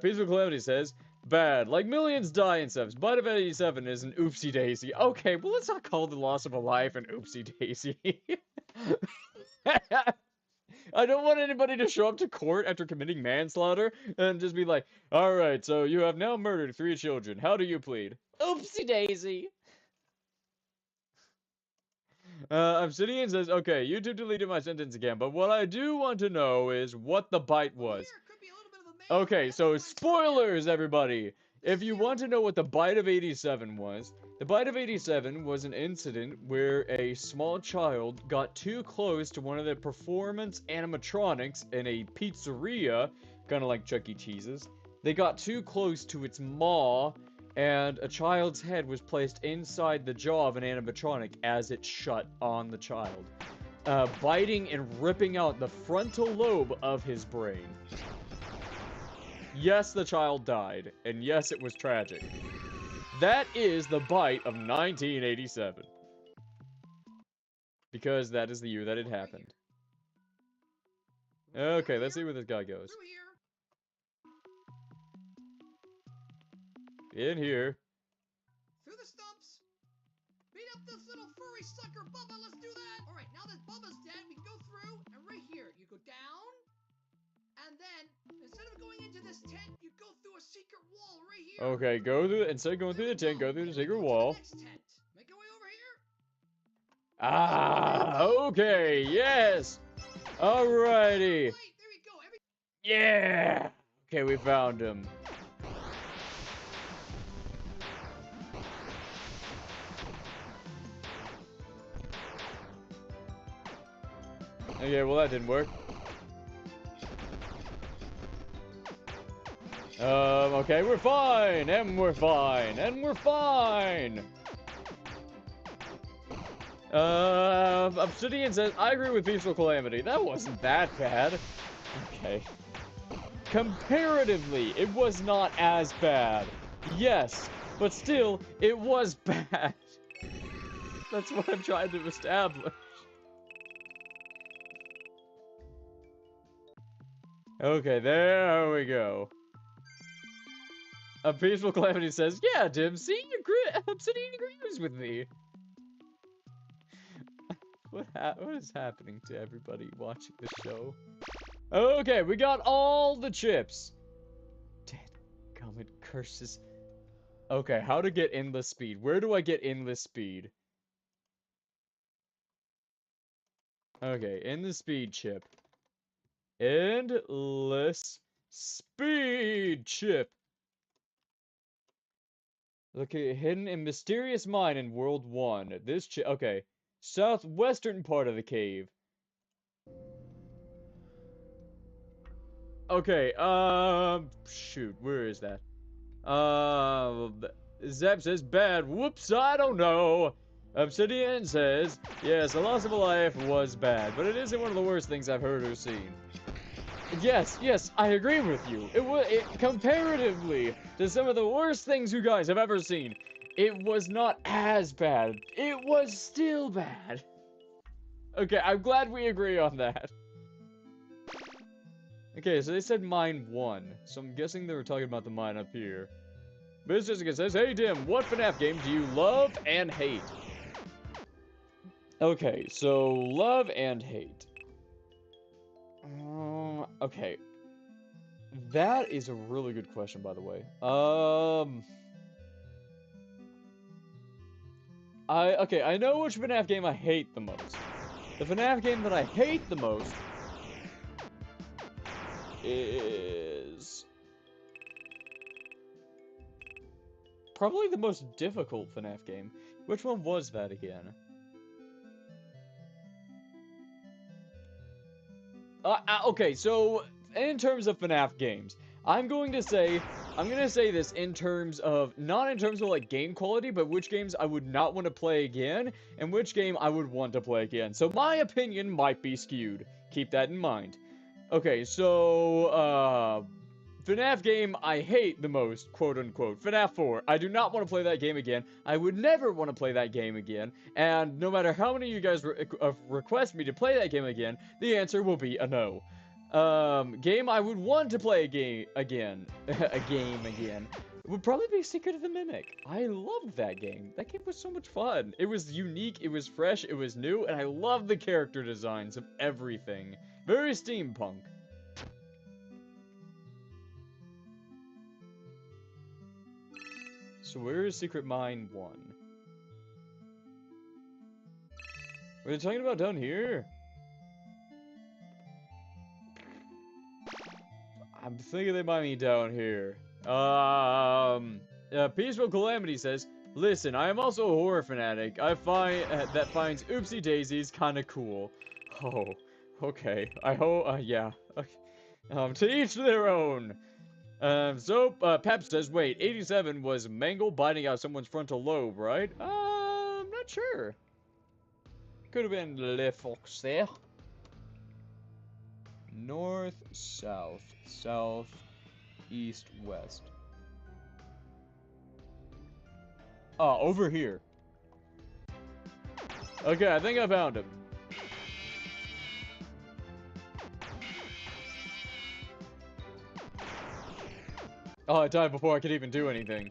Peaceful Calamity says, bad. Like millions die in subs. Bite of 87 is an oopsie daisy. Okay, well, let's not call the loss of a life an oopsie daisy. I don't want anybody to show up to court after committing manslaughter and just be like, alright, so you have now murdered 3 children. How do you plead? Oopsie daisy. Obsidian says, okay, YouTube deleted my sentence again, but what I do want to know is what the bite was. Okay, so spoilers, everybody! If you want to know what the bite of 87 was, the bite of 87 was an incident where a small child got too close to one of the performance animatronics in a pizzeria, kind of like Chuck E. Cheese's. They got too close to its maw, and a child's head was placed inside the jaw of an animatronic as it shut on the child, biting and ripping out the frontal lobe of his brain. Yes, the child died, and yes, it was tragic. That is the bite of 1987. Because that is the year that it happened. Okay, let's see where this guy goes. In here. Through the stumps. Beat up this little furry sucker, Bubba. Let's do that. All right, now that Bubba's dead, we can go through, and right here, you go down, and then instead of going into this tent, you go through a secret wall right here. Okay, instead of going through the tent, go through the secret wall. Next tent. Make your way over here. Ah, okay, yes. Alrighty. Right, there we go. Yeah. Okay, we found him. Okay, well that didn't work. Okay, we're fine, and we're fine, and we're fine. Obsidian says, I agree with Peaceful Calamity. That wasn't that bad. Okay. Comparatively, it was not as bad. Yes, but still, it was bad. That's what I'm trying to establish. Okay, there we go. A Peaceful Calamity says, yeah, Dim, see, Obsidian agrees with me. What is happening to everybody watching the show? Okay, we got all the chips. Dead gummit curses. Okay, how to get endless speed. Where do I get endless speed? Okay, endless speed chip. Endless speed chip. Okay, hidden in mysterious mine in World 1. This chip, okay. Southwestern part of the cave. Okay, shoot, where is that? Zeb says, bad. Whoops, I don't know. Obsidian says, yes, the loss of a life was bad, but it isn't one of the worst things I've heard or seen. Yes, I agree with you. It comparatively to some of the worst things you guys have ever seen, it was not as bad. It was still bad. Okay, I'm glad we agree on that. Okay, so they said mine 1, so I'm guessing they were talking about the mine up here. Miss Jessica says, hey Dim, what FNAF game do you love and hate? Okay, so love and hate. Okay. That is a really good question, by the way. I know which FNAF game I hate the most. The FNAF game that I hate the most is probably the most difficult FNAF game. Which one was that again? Okay, so in terms of FNAF games, I'm gonna say this in terms of, not in terms of like game quality, but which games I would not want to play again, and which game I would want to play again. So my opinion might be skewed. Keep that in mind. Okay, so, FNAF game I hate the most, quote unquote. FNAF 4. I do not want to play that game again. I would never want to play that game again. And no matter how many of you guys request me to play that game again, the answer will be a no. Game I would want to play again, would probably be Secret of the Mimic. I loved that game. That game was so much fun. It was unique, it was fresh, it was new, and I loved the character designs of everything. Very steampunk. So where is Secret Mine 1? Were they talking about down here? I'm thinking they might be down here. Peaceful Calamity says, listen, I am also a horror fanatic. I find that finds Oopsie Daisies kinda cool. Oh, okay. I hope, yeah. Okay. To each their own. Pep says, wait, 87 was Mangle biting out someone's frontal lobe, right? I'm not sure. Could have been Le Fox there. North, south, south, east, west. Oh, over here. Okay, I think I found him. Oh, I died before I could even do anything.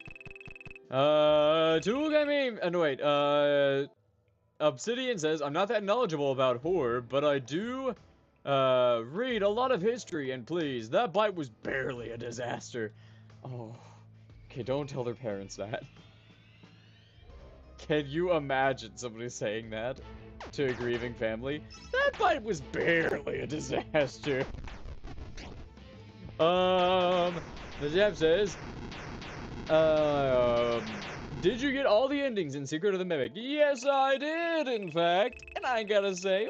Obsidian says, I'm not that knowledgeable about horror, but I do, read a lot of history, and please, that bite was barely a disaster. Oh, okay, don't tell their parents that. Can you imagine somebody saying that to a grieving family? That bite was barely a disaster. The Jeff says, did you get all the endings in Secret of the Mimic? Yes, I did, in fact. And I gotta say,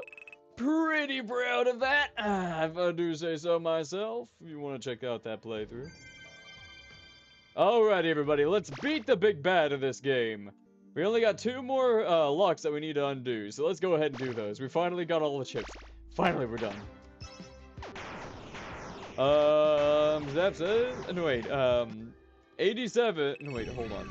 pretty proud of that, if I do say so myself. If you want to check out that playthrough. Alrighty, everybody, let's beat the big bad of this game. We only got 2 more locks that we need to undo, so let's go ahead and do those. We finally got all the chips. Finally, we're done. Zap says, no wait, 87, no wait, hold on.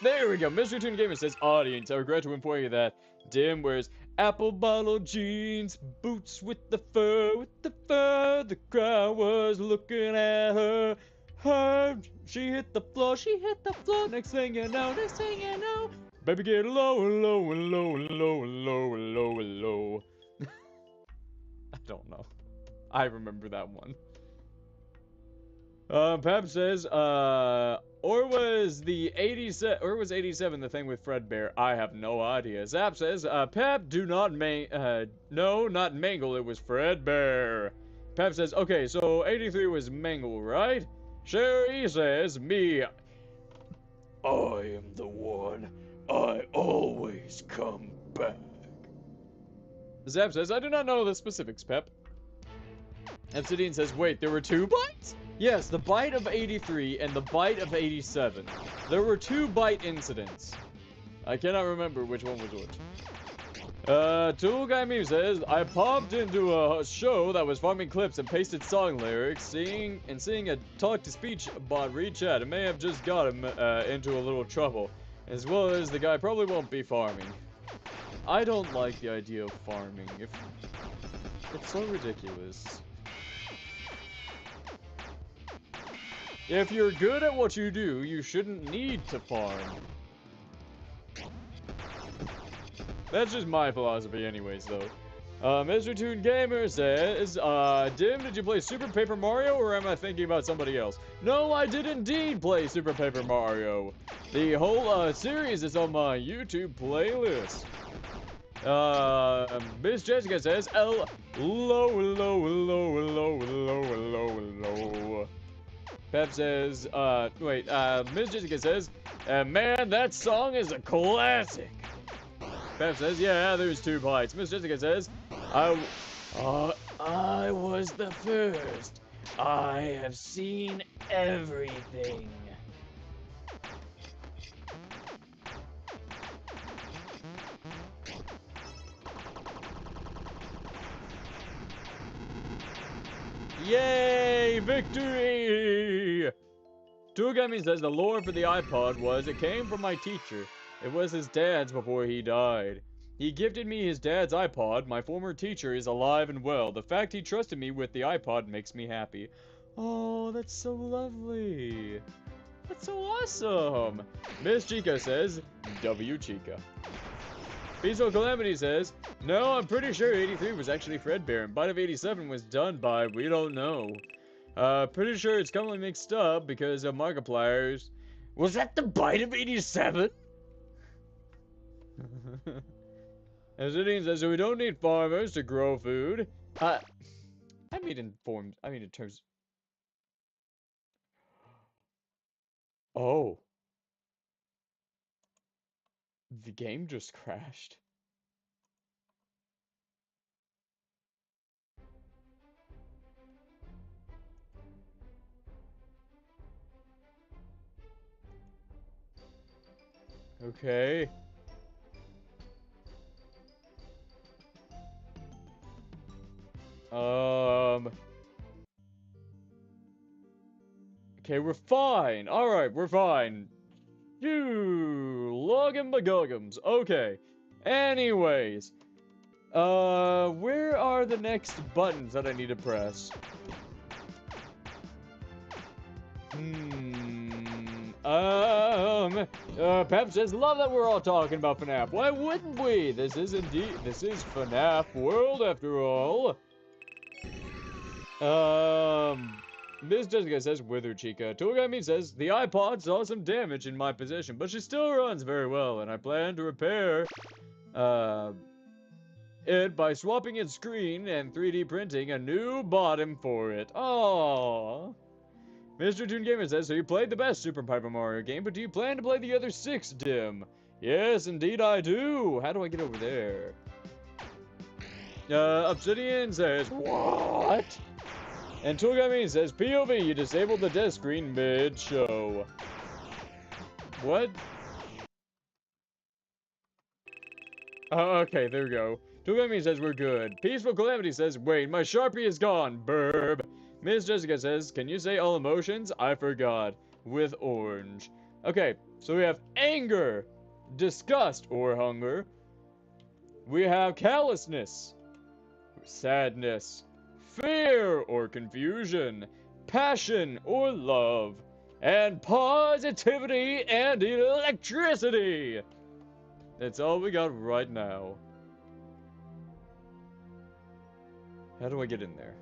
There we go, Mr. Toon Gamer says, audience, I regret to inform you that Dim wears apple bottle jeans, boots with the fur, the crowd was looking at her. She hit the floor, next thing you know, baby get low and low and low and low and low and low and low. I don't know. I remember that one. Pep says, or was 87 the thing with Fredbear? I have no idea. Zap says, Pep, do not no, not Mangle, it was Fredbear. Pep says, okay, so 83 was Mangle, right? Sherry says, me, I am the one. I always come back. Zap says, I do not know the specifics, Pep. Obsidian says, wait, there were 2 bites? Yes, the bite of 83 and the bite of 87. There were 2 bite incidents. I cannot remember which one was which. Tool Guy Meme says, I popped into a show that was farming clips and pasted song lyrics, seeing a talk-to-speech bot read chat. It may have just got him into a little trouble, as well as the guy probably won't be farming. I don't like the idea of farming. It's so ridiculous. If you're good at what you do, you shouldn't need to farm. That's just my philosophy anyways, though. Mr. Toon Gamer says, Dim, did you play Super Paper Mario, or am I thinking about somebody else? No, I did indeed play Super Paper Mario. The whole, series is on my YouTube playlist. Miss Jessica says, low, low, low, low, low, low, low. Pep says, Miss Jessica says, man, that song is a classic. Pep says, yeah, there's 2 bites. Miss Jessica says, I was the first. I have seen everything. Yay, victory! Toogami says the lore for the iPod was, it came from my teacher. It was his dad's before he died. He gifted me his dad's iPod. My former teacher is alive and well. The fact he trusted me with the iPod makes me happy. Oh, that's so lovely. That's so awesome. Miss Chica says, W Chica. Peaceful Calamity says, no, I'm pretty sure 83 was actually Fredbear, and Bite of 87 was done by we don't know. Pretty sure it's commonly mixed up because of Markipliers. Was that the Bite of 87? Obsidian says, so we don't need farmers to grow food. I mean in terms... Oh. The game just crashed. Okay. Okay, we're fine. Alright, we're fine. You log'em bagogums. Okay. Anyways. Where are the next buttons that I need to press? Pep says, love that we're all talking about FNAF. Why wouldn't we? This is FNAF World after all. Miss Jessica says, Wither Chica. Togami says, the iPod saw some damage in my possession, but she still runs very well, and I plan to repair, it by swapping its screen and 3D printing a new bottom for it. Aww. Mr. Toon Gamer says, so you played the best Super Paper Mario game, but do you plan to play the other 6, Dim? Yes, indeed I do. How do I get over there? Obsidian says, what? And Toolgaming says, POV, you disabled the death screen mid-show. What? Okay, there we go. Toolgaming says we're good. Peaceful Calamity says, wait, my Sharpie is gone, burb. Miss Jessica says, can you say all emotions? I forgot. With orange. Okay, so we have anger, disgust or hunger. We have callousness, sadness, fear or confusion, passion or love, and positivity and electricity. That's all we got right now. How do I get in there?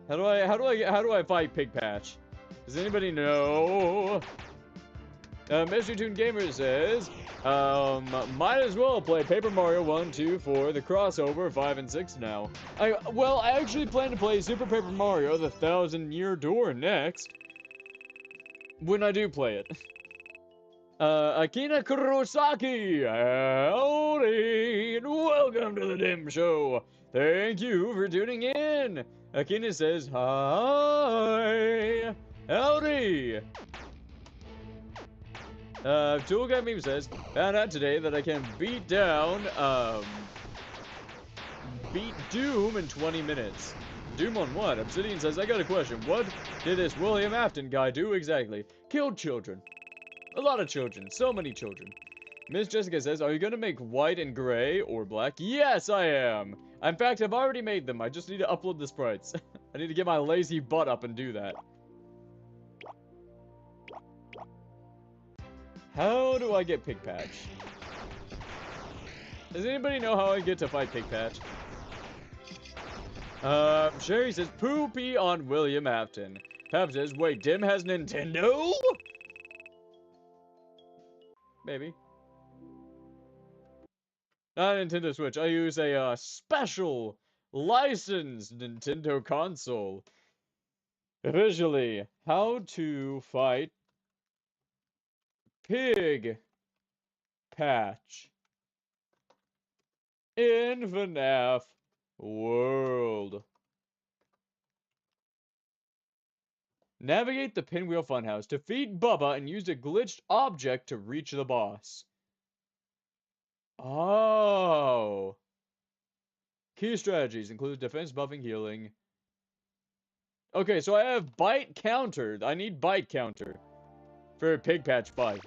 How do I fight Pig Patch? Does anybody know? Mr. Toon Gamer says, might as well play Paper Mario 1, 2, 4, the crossover 5 and 6 now. Well, I actually plan to play Super Paper Mario, the 1,000-Year Door next. When I do play it. Akina Kurosaki, howdy, and welcome to the Dimshow. Thank you for tuning in. Akina says, hi, howdy. Tool Guy Meme says, found out today that I can beat down, beat Doom in 20 minutes. Doom on what? Obsidian says, I got a question. What did this William Afton guy do exactly? Killed children. A lot of children. So many children. Miss Jessica says, are you gonna make white and gray or black? Yes, I am. In fact, I've already made them. I just need to upload the sprites. I need to get my lazy butt up and do that. How do I get Pig Patch? Does anybody know how I get to fight Pig Patch? Sherry says, poo-pee on William Afton. Pap says, wait, Dim has Nintendo? Maybe. Not a Nintendo Switch. I use a, special licensed Nintendo console. Officially, how to fight Pig Patch in Fnaf World. Navigate the Pinwheel Funhouse, defeat Bubba, and use a glitched object to reach the boss. Oh. Key strategies include defense, buffing, healing. Okay, so I have bite counter. I need bite counter for a Pig Patch fight.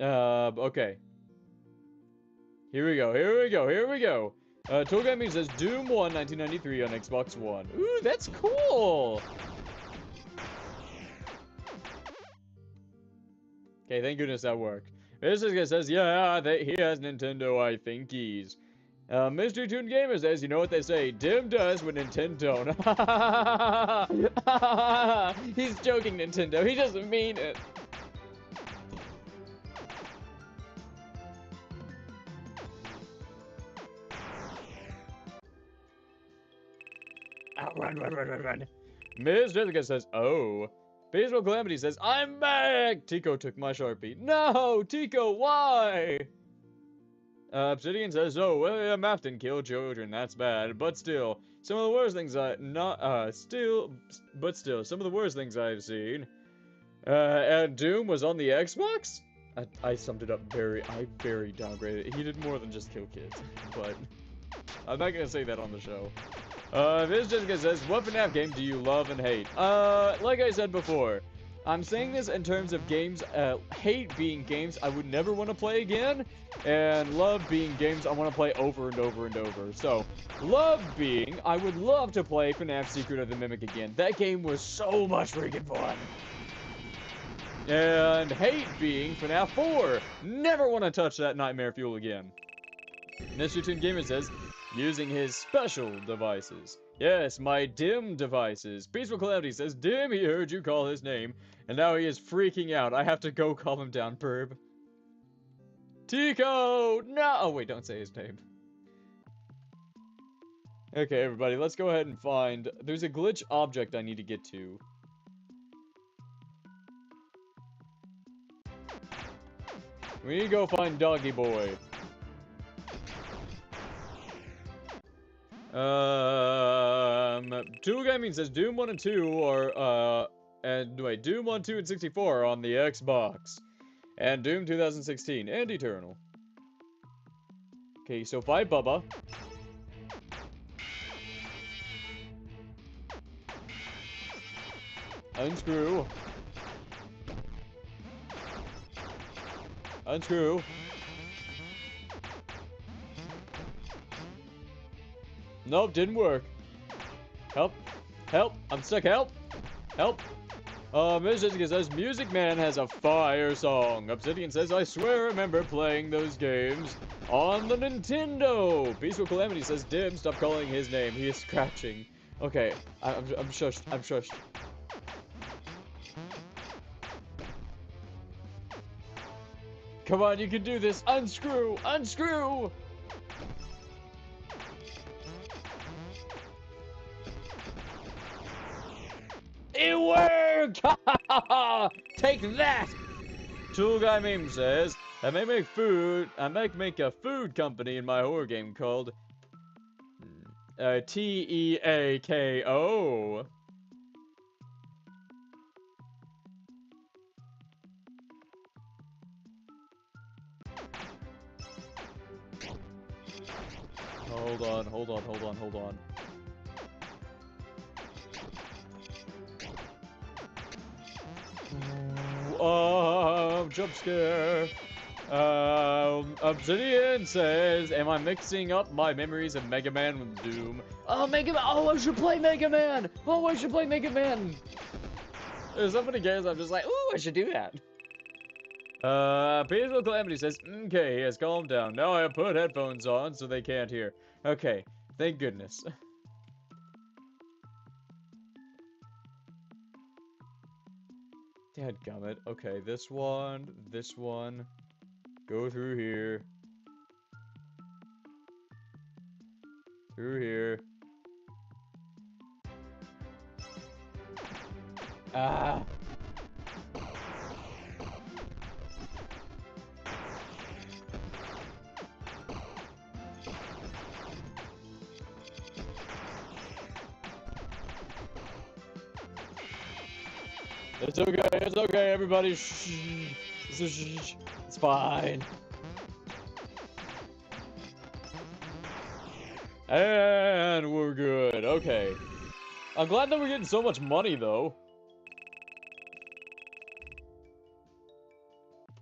Okay. Here we go, here we go, here we go. Togaming says Doom 1, 1993 on Xbox One. Ooh, that's cool! Okay, thank goodness that worked. This guy says, yeah, he has Nintendo, I think he's. Mr. Toon Gamer says, you know what they say, Dim does what Nintendo don't. He's joking, Nintendo. He doesn't mean it. Run. Miss Jessica says, oh. Peaceful Calamity says, I'm back! Tico took my Sharpie. No! Tico, why? Obsidian says, oh, William Afton killed children. That's bad. But still, some of the worst things some of the worst things I've seen. And Doom was on the Xbox? I summed it up I very downgraded. He did more than just kill kids. But I'm not gonna say that on the show. This Jessica says, what FNAF game do you love and hate? Like I said before, I'm saying this in terms of games, hate being games I would never want to play again, and love being games I want to play over and over and over. So, love being, I would love to play FNAF Secret of the Mimic again. That game was so much freaking fun. And hate being FNAF 4. Never want to touch that nightmare fuel again. Mr. Toon Gamer says, using his special devices. Yes, my Dim devices. Peaceful Calamity says, Dim, he heard you call his name, and now he is freaking out. I have to go calm him down, perb. Tico! No! Oh, wait, don't say his name. Okay, everybody, let's go ahead and find... There's a glitch object I need to get to. We need to go find Doggy Boy. Tool Gaming says Doom 1 and 2 are, Doom 1, 2, and 64 are on the Xbox. And Doom 2016 and Eternal. Okay, so fight Bubba. Unscrew. Unscrew. Nope, didn't work. Help. Help. I'm stuck. Help. Help. Ms. Jessica says, Music Man has a fire song. Obsidian says, I swear I remember playing those games on the Nintendo. Peaceful Calamity says, Dim, stop calling his name. He is scratching. Okay, I'm shushed. I'm shushed. Come on, you can do this. Unscrew. Unscrew. It worked! Take that! Tool Guy Meme says, I might make a food company in my horror game called Teako. Hold on. Jump scare. Obsidian says, am I mixing up my memories of Mega Man with Doom? Oh, Mega Man! Oh, I should play Mega Man! Oh, I should play Mega Man! There's so many games I'm just like, ooh, I should do that. Peaceful Calamity says, okay, he has calmed down. Now I have put headphones on so they can't hear. Okay, thank goodness. Dadgummit. Okay, this one. Go through here. Through here. Ah! It's okay, everybody. Shh. It's fine. And we're good. Okay. I'm glad that we're getting so much money, though.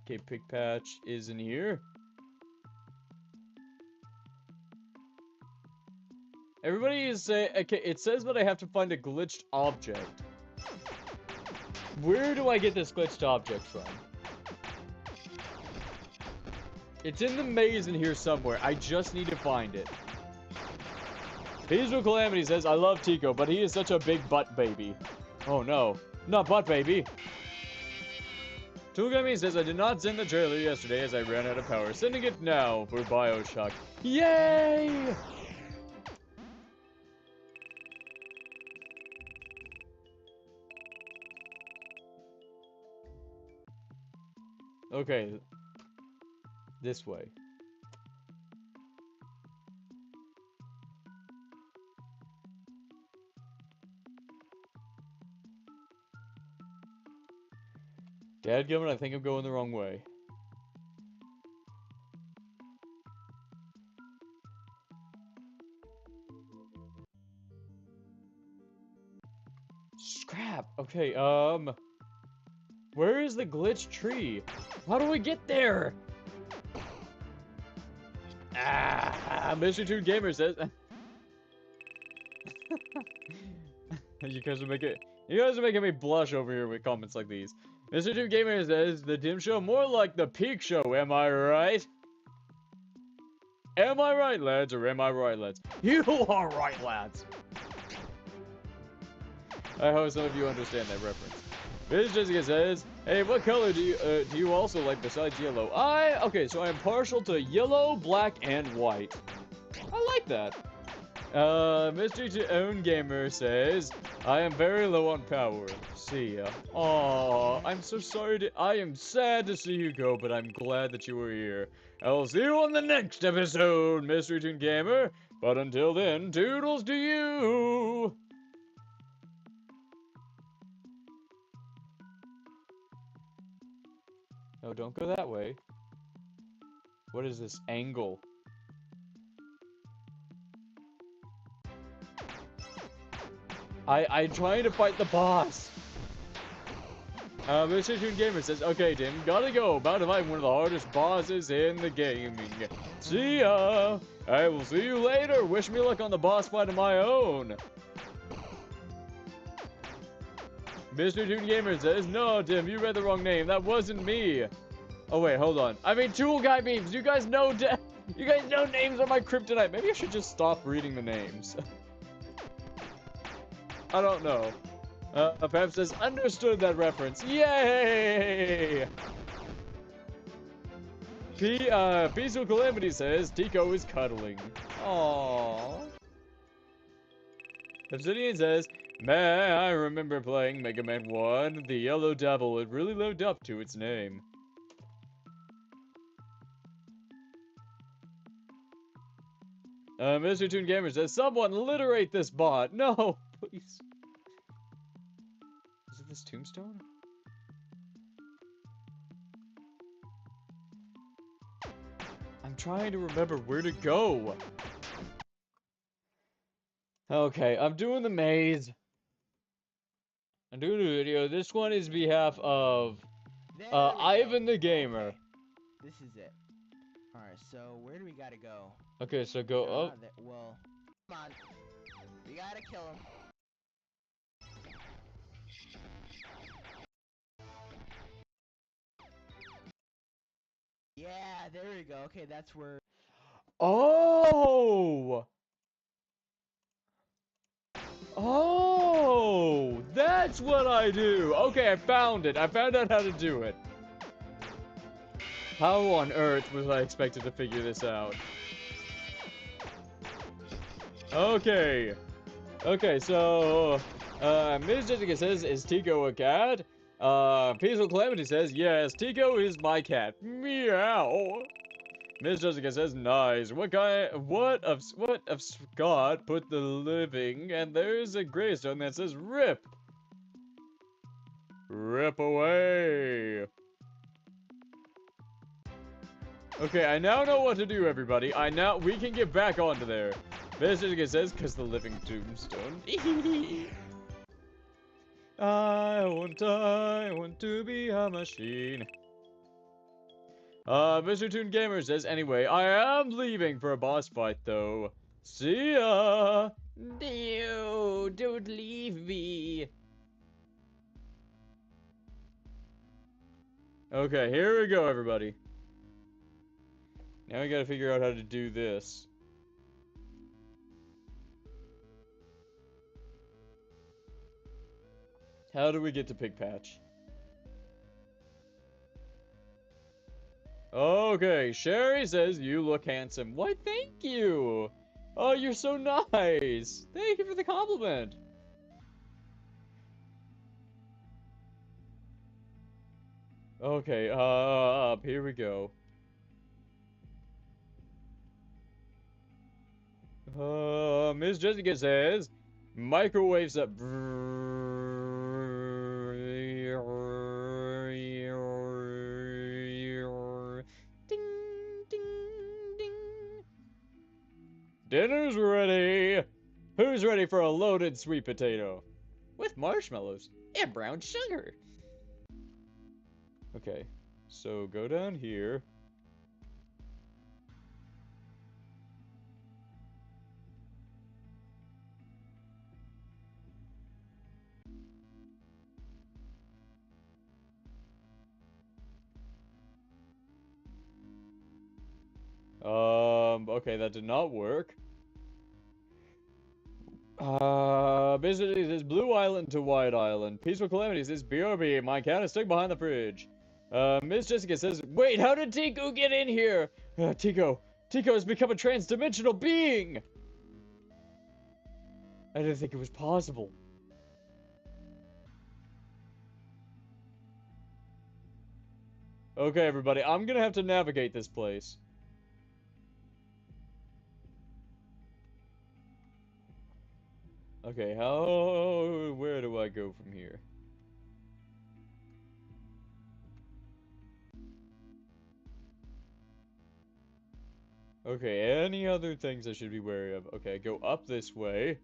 Okay, Pick Patch is in here. Everybody is saying, okay, it says that I have to find a glitched object. Where do I get this glitched object from? It's in the maze in here somewhere. I just need to find it. Peaceful Calamity says, I love Tico, but he is such a big butt baby. Oh no. Not butt baby. Toolgami says, I did not send the trailer yesterday as I ran out of power. Sending it now for Bioshock. Yay! Okay. This way. Dadgummit, I think I'm going the wrong way. Scrap! Okay, where is the glitched tree? How do we get there? Ah, Mr. 2 Gamer says... You guys are making me blush over here with comments like these. Mr. 2 Gamer says, the Dim Show more like the Peak Show, am I right? Am I right, lads, or am I right, lads? You are right, lads! I hope some of you understand that reference. Ms. Jessica says, hey, what color do you also like besides yellow? Okay, so I'm partial to yellow, black, and white. I like that. Mr. Own Gamer says, I am very low on power. See ya. Aww, I'm so sorry I am sad to see you go, but I'm glad that you were here. I'll see you on the next episode, Mr. Toon Gamer. But until then, toodles to you! No, don't go that way. What is this angle? I'm trying to fight the boss! Mr. Toon Gamer says, okay, Dim, gotta go. About to fight one of the hardest bosses in the gaming. See ya! I will see you later. Wish me luck on the boss fight of my own. Mr. Toon Gamer says, no, Dim, you read the wrong name. That wasn't me. Oh, wait, hold on. I mean, Tool Guy Beams. You guys know names are my kryptonite. Maybe I should just stop reading the names. I don't know. Pep says, understood that reference. Yay! Peaceful Calamity says, Tico is cuddling. Aww. Obsidian says, man, I remember playing Mega Man 1, the Yellow Devil. It really lived up to its name. Mr. Toon Gamer says, someone literate this bot. No, please. Is it this tombstone? I'm trying to remember where to go. Okay, I'm doing the maze. I'm doing a video. This one is behalf of Ivan the Gamer. This is it. Alright, so where do we gotta go? Okay, so go up. Well, come on. We gotta kill him. Yeah, there we go. Okay, that's where... Oh! Oh! That's what I do! Okay, I found it. I found out how to do it. How on earth was I expected to figure this out? Okay. Okay, so... Ms. Jessica says, is Tico a cat? Peaceful Calamity says, yes, Tico is my cat. Meow! Miss Jessica says, nice. What of Scott put the living? And there's a gravestone that says, rip. Rip away. Okay, I now know what to do, everybody. We can get back onto there. Miss Jessica says, cause the living tombstone. I want to be a machine. Mr. Toon Gamer says, anyway, I am leaving for a boss fight, though. See ya! No, don't leave me. Okay, here we go, everybody. Now we gotta figure out how to do this. How do we get to Pig Patch? Okay, Sherry says you look handsome. Why, thank you! Oh, you're so nice! Thank you for the compliment! Okay, up, here we go. Miss Jessica says, microwaves up. Dinner's ready! Who's ready for a loaded sweet potato? With marshmallows and brown sugar. Okay, so go down here. Okay, that did not work. Basically, this Blue Island to White Island. Peaceful Calamity says, BRB, my cat is stuck behind the fridge. Miss Jessica says, wait, how did Tico get in here? Tico has become a trans-dimensional being! I didn't think it was possible. Okay, everybody, I'm gonna have to navigate this place. Okay, where do I go from here? Okay, any other things I should be wary of? Okay, go up this way.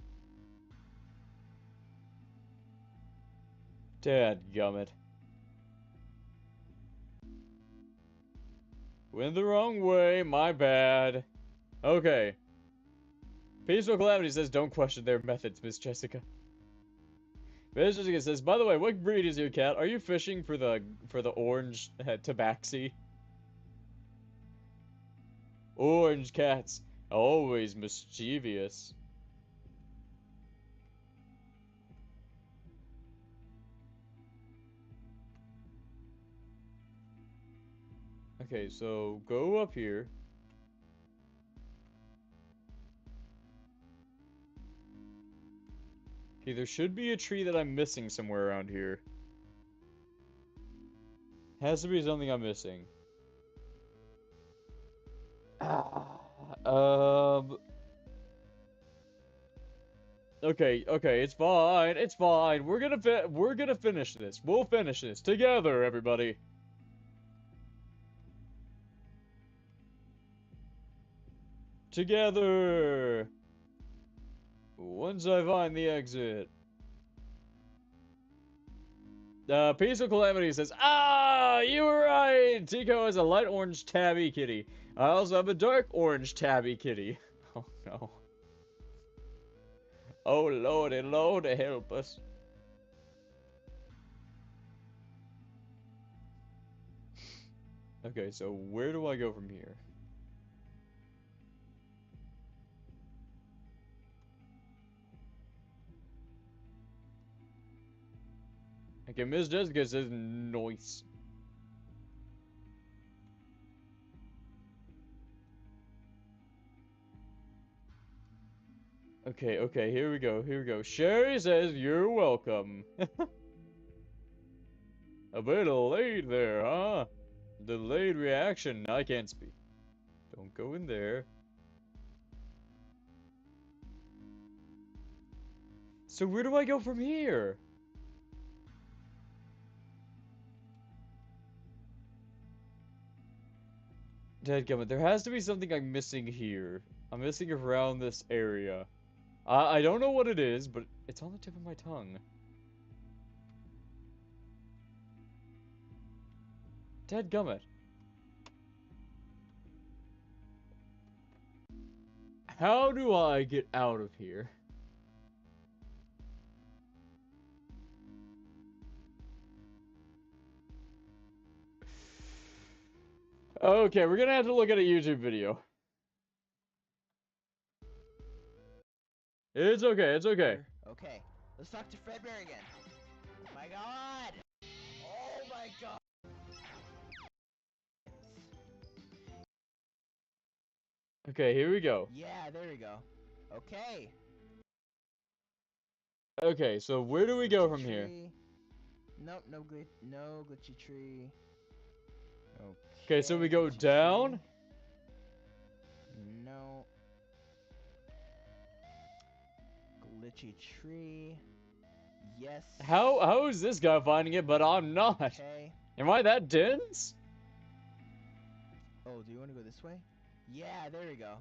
Dadgummit. Went the wrong way, my bad. Okay. Peaceful Calamity says, don't question their methods, Miss Jessica. Miss Jessica says, by the way, what breed is your cat? Are you fishing for the orange tabaxi? Orange cats, always mischievous. Okay, so go up here. Okay, there should be a tree that I'm missing somewhere around here. Has to be something I'm missing. Okay, it's fine. It's fine. We're gonna finish this. We'll finish this together, everybody. Together. Once I find the exit. Peaceful Calamity says, ah, you were right! Tico has a light orange tabby kitty. I also have a dark orange tabby kitty. Oh, no. Oh, lordy, lordy, help us. Okay, so where do I go from here? Okay, Miss Jessica says, noise. Okay, here we go. Sherry says, you're welcome. A bit delayed there, huh? Delayed reaction, I can't speak. Don't go in there. So where do I go from here? Dadgummit, there has to be something I'm missing here. I'm missing around this area. I don't know what it is, but it's on the tip of my tongue. Dadgummit. How do I get out of here? Okay, we're gonna have to look at a YouTube video. It's okay, it's okay. Okay, let's talk to Fredbear again. Oh my god! Oh my god! Okay, here we go. Yeah, there we go. Okay. Okay, so where do we go from Tree. here? Nope, no glitchy tree. Okay, so we go glitchy down. tree. No. Glitchy tree. Yes. How is this guy finding it, but I'm not? Okay. Am I that dense? Oh, do you want to go this way? Yeah, there we go.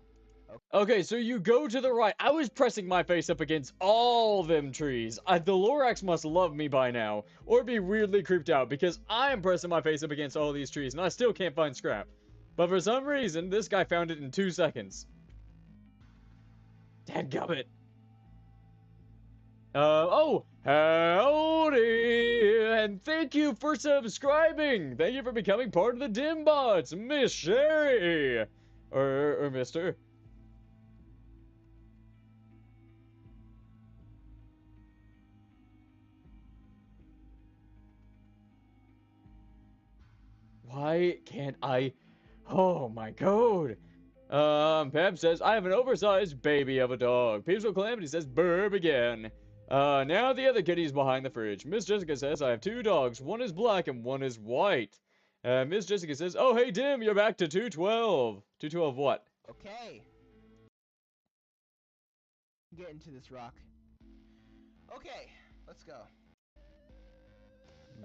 Okay, so you go to the right. I was pressing my face up against all them trees. The Lorax must love me by now, or be weirdly creeped out, because I am pressing my face up against all these trees, and I still can't find scrap. But for some reason, this guy found it in 2 seconds. Dadgummit. Oh, howdy, and thank you for subscribing. Thank you for becoming part of the DimBots, Miss Sherry, or Mister. Why can't I? Oh my god. Pep says, I have an oversized baby of a dog. Peaceful Calamity says, burb again. Now the other kitty's behind the fridge. Miss Jessica says, I have 2 dogs. One is black and one is white. Miss Jessica says, oh, hey, Dim, you're back to 212. 212 what? Okay. Get into this rock. Okay, let's go.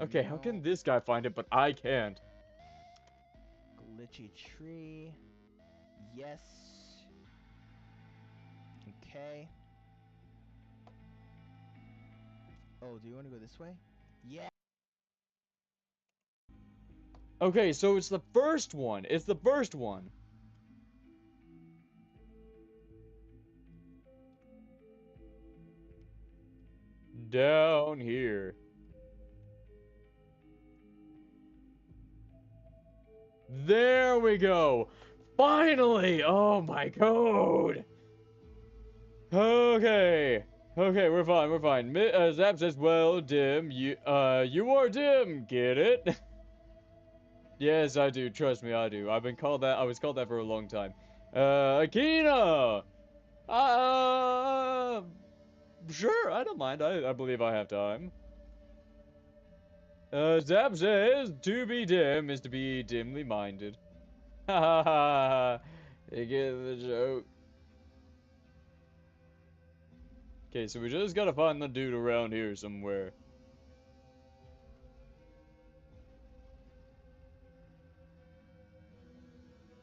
Okay, how can No. this guy find it, but I can't? Glitchy tree. Yes. Okay. Oh, do you want to go this way? Yeah. Okay, so it's the first one. It's the first one. Down here. There we go. Finally! Oh my god! Okay. Okay, we're fine, we're fine. Zap says, well, Dim, you are Dim, get it? Yes, I do, trust me, I do. I was called that for a long time. Akina! Uh, sure, I don't mind, I believe I have time. Zap says, to be dim is to be dimly minded. Ha ha ha! You get the joke. Okay, so we just gotta find the dude around here somewhere.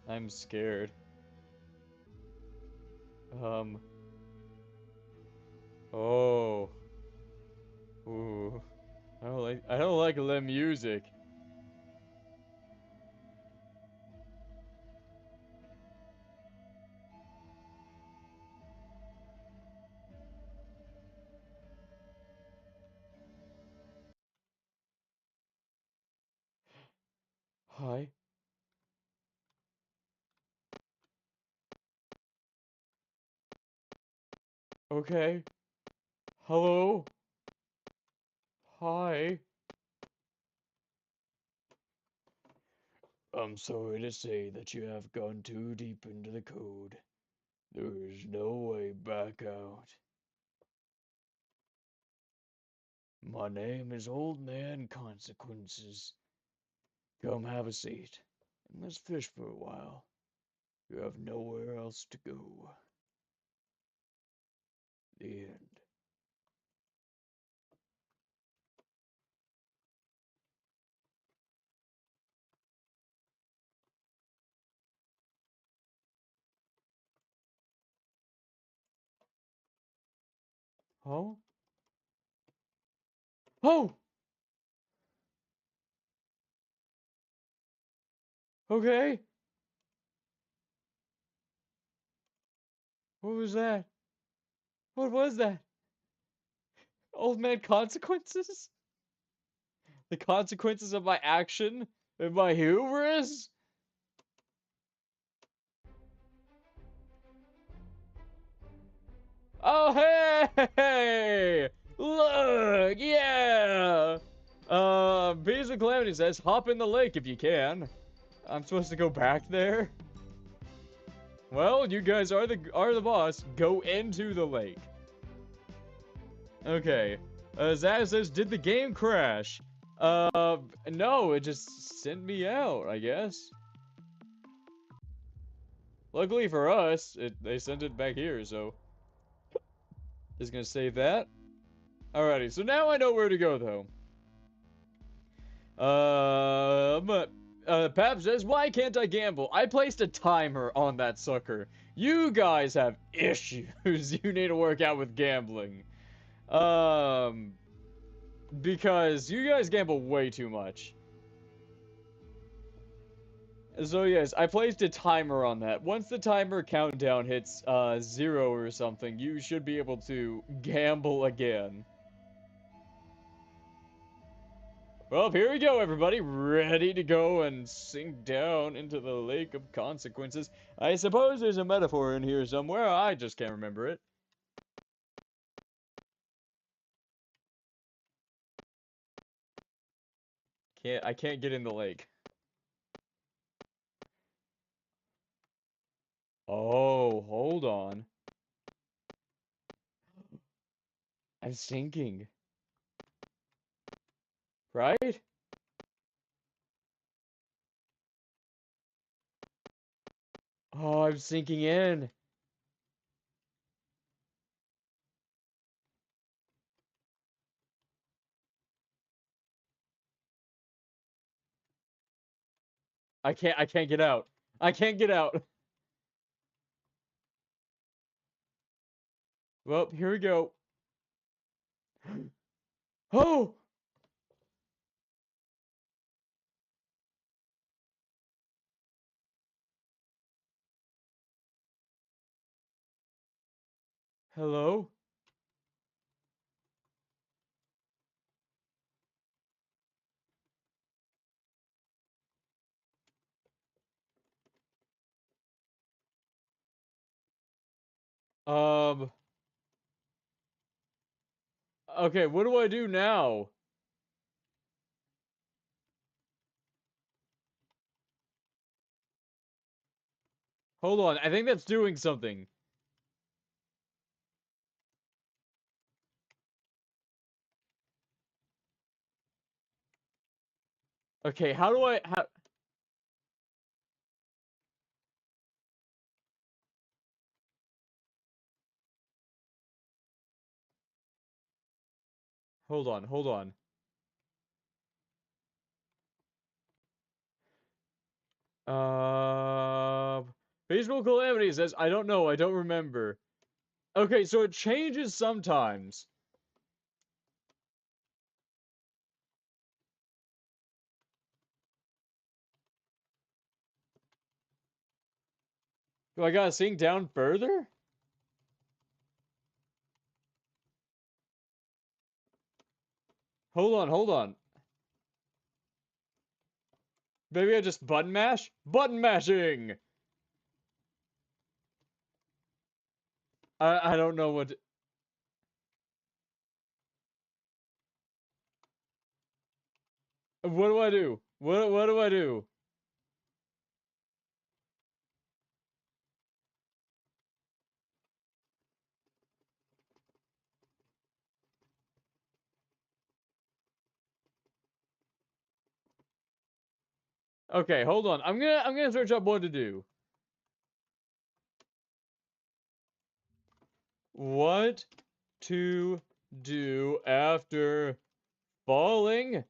I'm scared. Um. Oh. Ooh. I don't like the music. Hi. Okay. Hello. Hi. I'm sorry to say that you have gone too deep into the code. There is no way back out. My name is Old Man Consequences. Come have a seat, and let's fish for a while. You have nowhere else to go. The end. Oh? Oh! Okay. What was that? What was that? Old man consequences? The consequences of my action? And my hubris? Oh, hey! Look! Yeah! Bees of Calamity says, hop in the lake if you can. I'm supposed to go back there? Well, you guys are the boss. Go into the lake. Okay. Zaz says, did the game crash? No, it just sent me out, I guess. Luckily for us, they sent it back here, so just gonna save that. Alrighty, so now I know where to go, though. Pap says, why can't I gamble? I placed a timer on that sucker. You guys have issues you need to work out with gambling. Because you guys gamble way too much. So yes, I placed a timer on that. Once the timer countdown hits 0 or something, you should be able to gamble again. Well, here we go, everybody. Ready to go and sink down into the lake of consequences. I suppose there's a metaphor in here somewhere. I just can't remember it. I can't get in the lake. Oh, hold on. I'm sinking. Right? Oh, I'm sinking in. I can't get out. I can't get out. Well, here we go. Oh! Hello? Um, okay, what do I do now? Hold on, I think that's doing something. Okay, how do I, hold on, hold on. Visual Calamity says, I don't know, I don't remember. Okay, so it changes sometimes. Do I gotta sink down further? Hold on, hold on. Maybe I just button mash? Button mashing! I don't know what. What do I do? What do I do? Okay, hold on. I'm gonna search up what to do. What to do after falling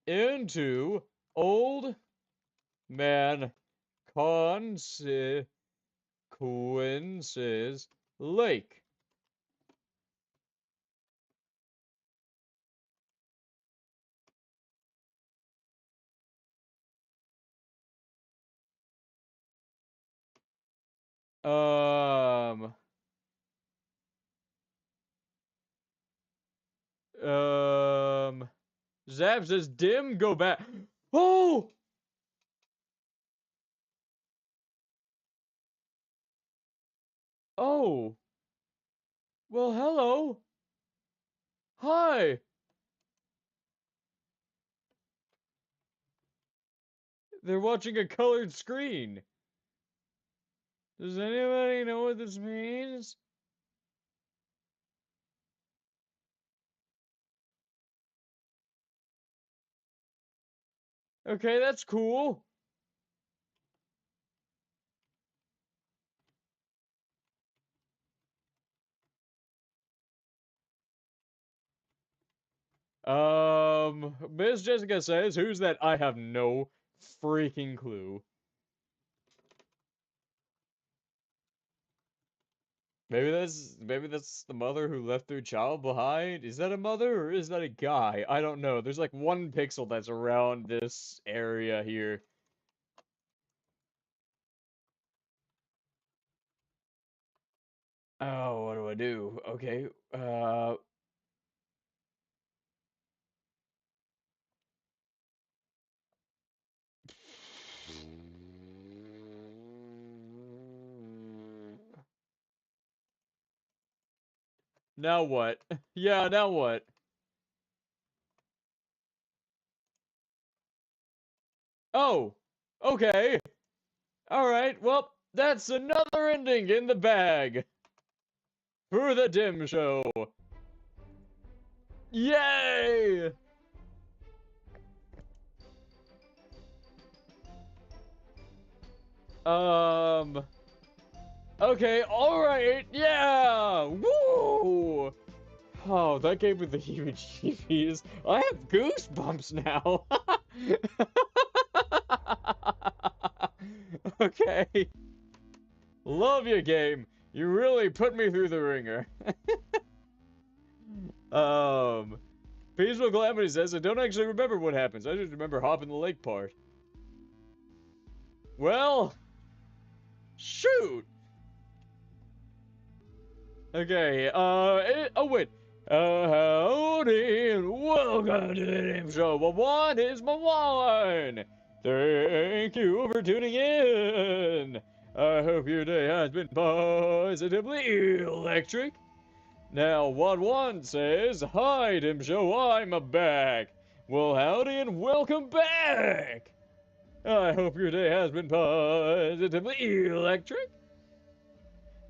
into old man consequences lake. Um um Zap says dim go back. Oh! Oh. Well, hello. Hi. They're watching a colored screen. Does anybody know what this means? Okay, that's cool. Miss Jessica says, who's that? I have no freaking clue. Maybe that's the mother who left their child behind. Is that a mother or is that a guy? I don't know. There's like one pixel that's around this area here. Oh, what do I do? Okay. Now what? Yeah, now what? Oh, okay. All right. Well, that's another ending in the bag for the Dim Show. Yay! Um. Okay. All right. Yeah. Woo! Oh, that gave me the heebie-jeebies. I have goosebumps now. Okay. Love you, game. You really put me through the ringer. Peaceful Calamity says, I don't actually remember what happens. I just remember hopping the lake part. Well, shoot. Okay, oh wait. Howdy and welcome to the Dimshow. Well, what is my one? Thank you for tuning in. I hope your day has been positively electric. Now, one says, hi, Dimshow, I'm back. Well, howdy and welcome back. I hope your day has been positively electric.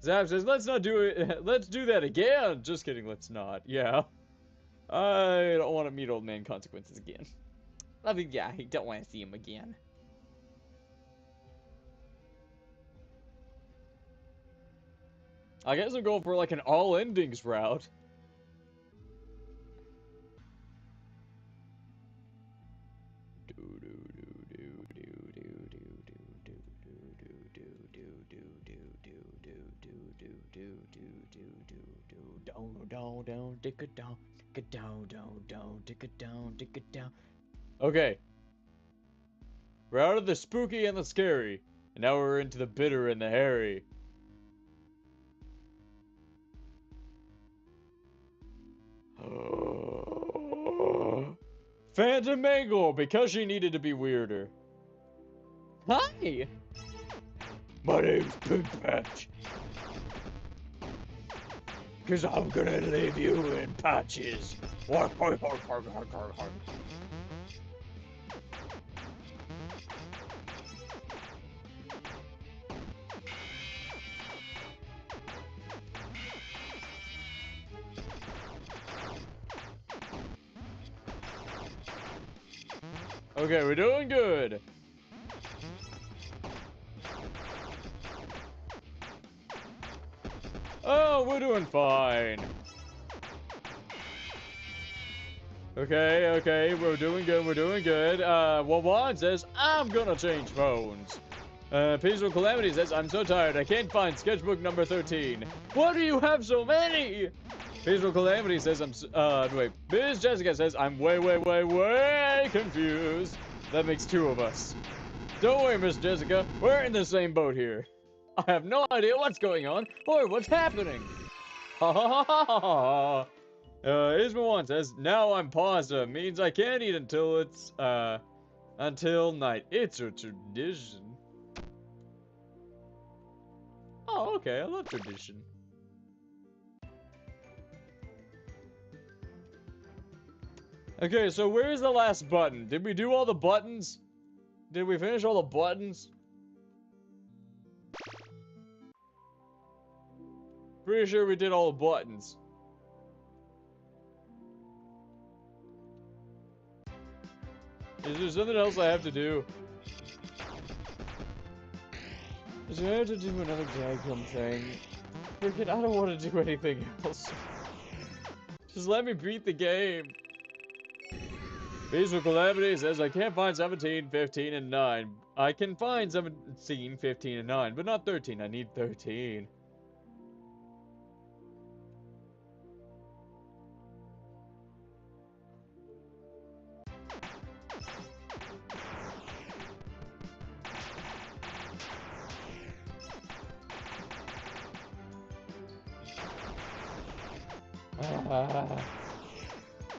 Zap says, let's not do it. Let's do that again. Just kidding, let's not. Yeah. I don't want to meet old man consequences again. I mean, yeah, I don't want to see him again. I guess I'm going for like an all endings route. Okay. We're out of the spooky and the scary. And now we're into the bitter and the hairy. Phantom Mangle, because she needed to be weirder. Hi! My name's Big Patch. Cause I'm gonna leave you in patches. Okay, we're doing good. Oh, we're doing fine. Okay, we're doing good, Wawan says, I'm gonna change phones. Peaceful Calamity says, I'm so tired, I can't find sketchbook number 13. Why do you have so many? Peaceful Calamity says, wait, Miss Jessica says, I'm way confused. That makes two of us. Don't worry, Miss Jessica, we're in the same boat here. I have no idea what's going on, or what's happening. Ha ha ha ha ha ha. Isma1 says, now I'm pasta, means I can't eat until it's, until night. It's a tradition. Oh, okay, I love tradition. Okay, so where's the last button? Did we do all the buttons? Did we finish all the buttons? Pretty sure we did all the buttons. Is there something else I have to do? Do I have to do another Dagcom thing? Freaking, I don't want to do anything else. Just let me beat the game. Peaceful Calamity says, I can't find 17, 15, and 9. I can find 17, 15, and 9, but not 13. I need 13.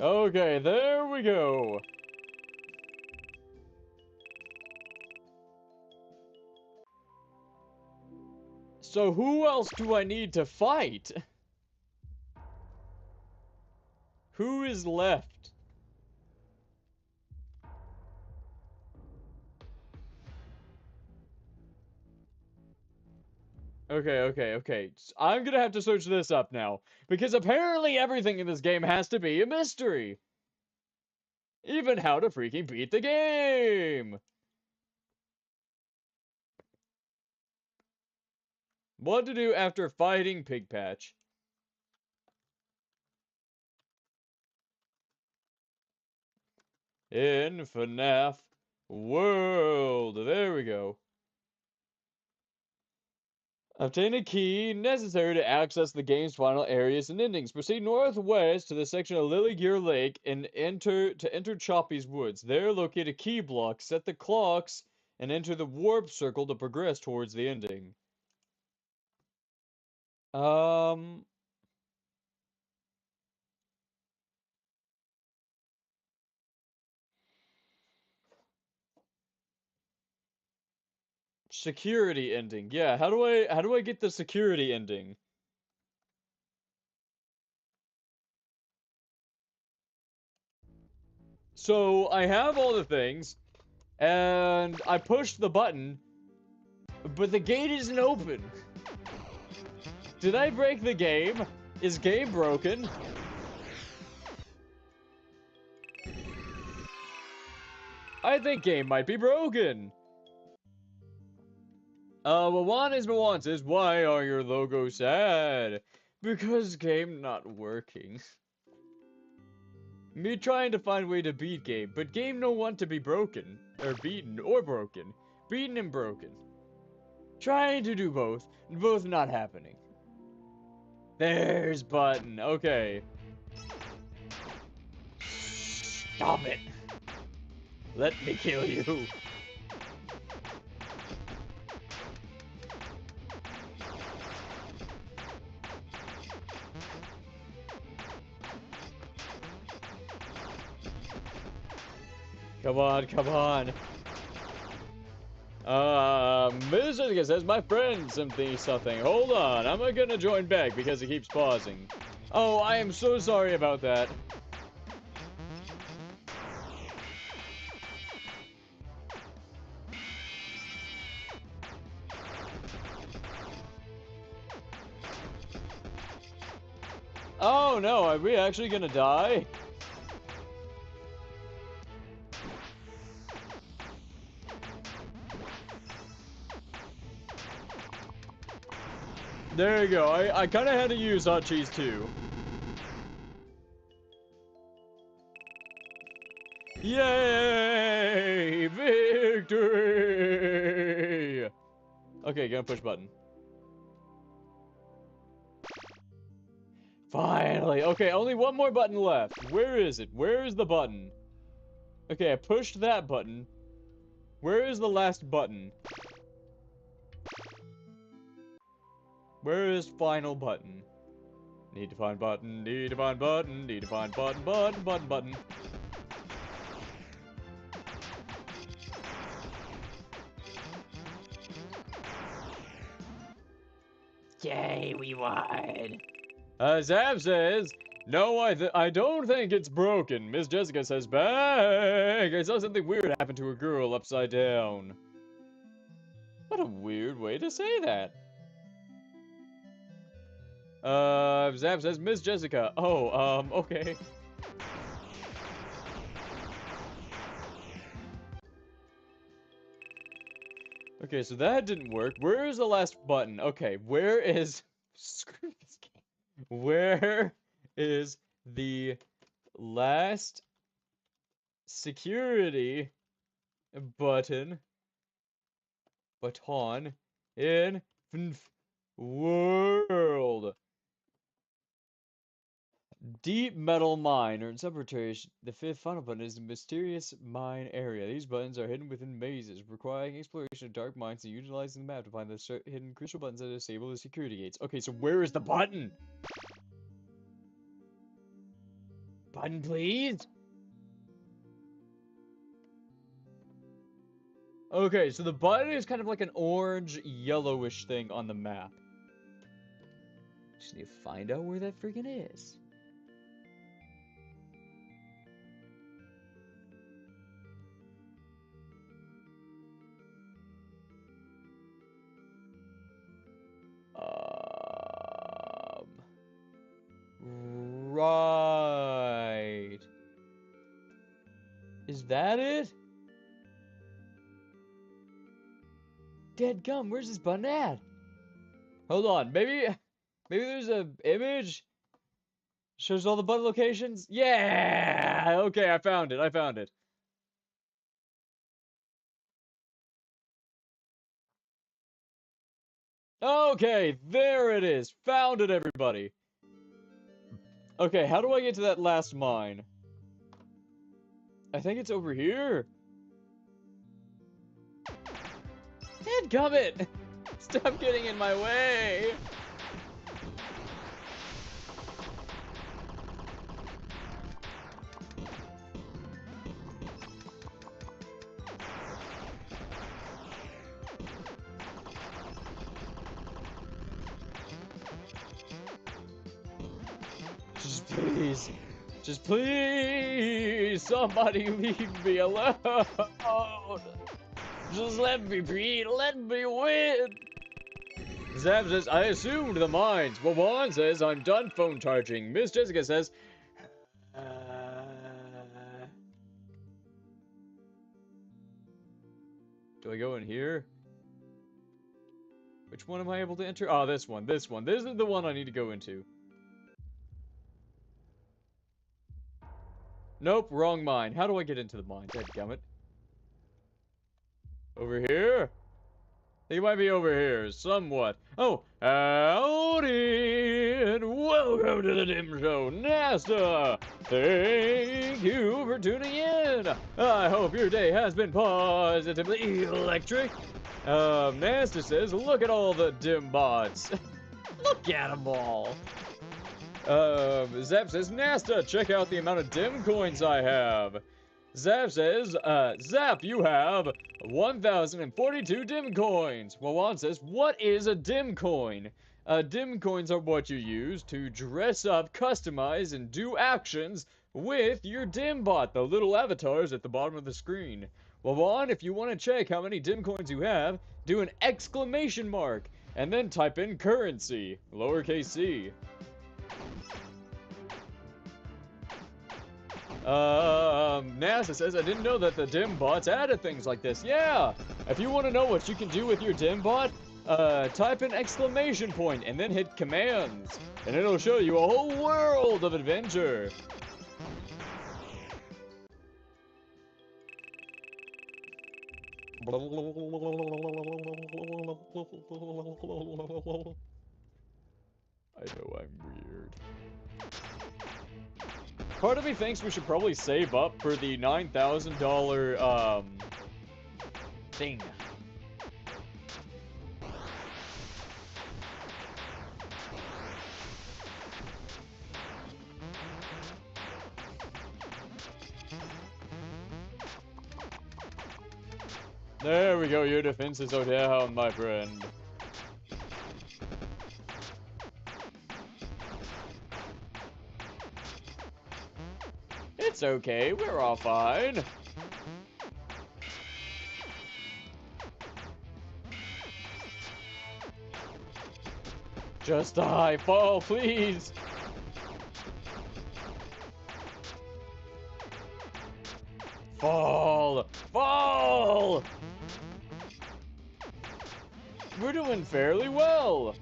Okay, there we go. So who else do I need to fight? Who is left? Okay. I'm gonna have to search this up now. Because apparently everything in this game has to be a mystery. Even how to freaking beat the game! What to do after fighting Pig Patch. in Fnaf World. There we go. Obtain a key necessary to access the game's final areas and endings. Proceed northwest to the section of Lily Gear Lake and enter Choppy's Woods. There, locate a key block, set the clocks, and enter the warp circle to progress towards the ending. Security ending. Yeah, how do I get the security ending? So I have all the things, and I pushed the button, but the gate isn't open. Did I break the game? Is game broken? I think game might be broken. Mawan says, why are your logos sad? Because game not working. Me trying to find way to beat game, but game no want to be broken. Or beaten, or broken. Beaten and broken. Trying to do both not happening. There's button, okay. Stop it. Let me kill you. Come on, come on. Ms. Jessica says, my friend something. Hold on, I'm gonna join back because it keeps pausing. Oh, I am so sorry about that. Oh no, are we actually gonna die? There you go, I kinda had to use hot cheese too. Yay! Victory! Okay, gonna push button. Finally! Okay, only one more button left. Where is it? Where is the button? Okay, I pushed that button. Where is the last button? Where is final button? Need to find button, need to find button, need to find button, button. Yay, we won! Zav says, no, I don't think it's broken. Miss Jessica says, back! I saw something weird happen to a girl upside down. What a weird way to say that. Zav says, Miss Jessica. Oh, okay. Okay, so that didn't work. Where is the last button? Okay, where is... Screw this game. Where is the last security button in Fnaf World? Deep metal mine, or in some interpretation, the fifth final button is the mysterious mine area. These buttons are hidden within mazes, requiring exploration of dark mines and utilizing the map to find the hidden crucial buttons that disable the security gates. Okay, so where is the button? Button, please? Okay, so the button is kind of like an orange, yellowish thing on the map. Just need to find out where that freaking is. Right. Is that it? Dead gum, where's this button at? Hold on, maybe there's a image? Shows all the button locations? Yeah! Okay, I found it. Okay, there it is. Found it, everybody. Okay, how do I get to that last mine? I think it's over here. Dadgummit! Stop getting in my way! Just please, somebody leave me alone. Just let me be, let me win. Zap says, I assumed the mines. Wawan says, I'm done phone charging. Miss Jessica says, uh... do I go in here? Which one am I able to enter? Oh, this one, this one. This is the one I need to go into. Nope, wrong mine. How do I get into the mine? Dadgummit. Over here? He might be over here, somewhat. Oh, howdy, and welcome to the Dimshow, NASA! Thank you for tuning in! I hope your day has been positively electric. Master says, look at all the DimBots. Look at them all. Zap says, NASA, check out the amount of Dim coins I have. Zap says, Zap, you have 1,042 Dim coins. Wawan says, what is a Dim coin? Dim coins are what you use to dress up, customize, and do actions with your DimBot, the little avatars at the bottom of the screen. Wawan, if you want to check how many Dim coins you have, do an exclamation mark, and then type in currency, lowercase c. NASA says, I didn't know that the DimBots added things like this. Yeah! If you want to know what you can do with your DimBot, type an exclamation point and then hit commands. And it'll show you a whole world of adventure. I know I'm weird. Part of me thinks we should probably save up for the $9,000, thing. There we go, your defenses are down, my friend. It's okay, we're all fine. Just a high fall, please. Fall! Fall! We're doing fairly well.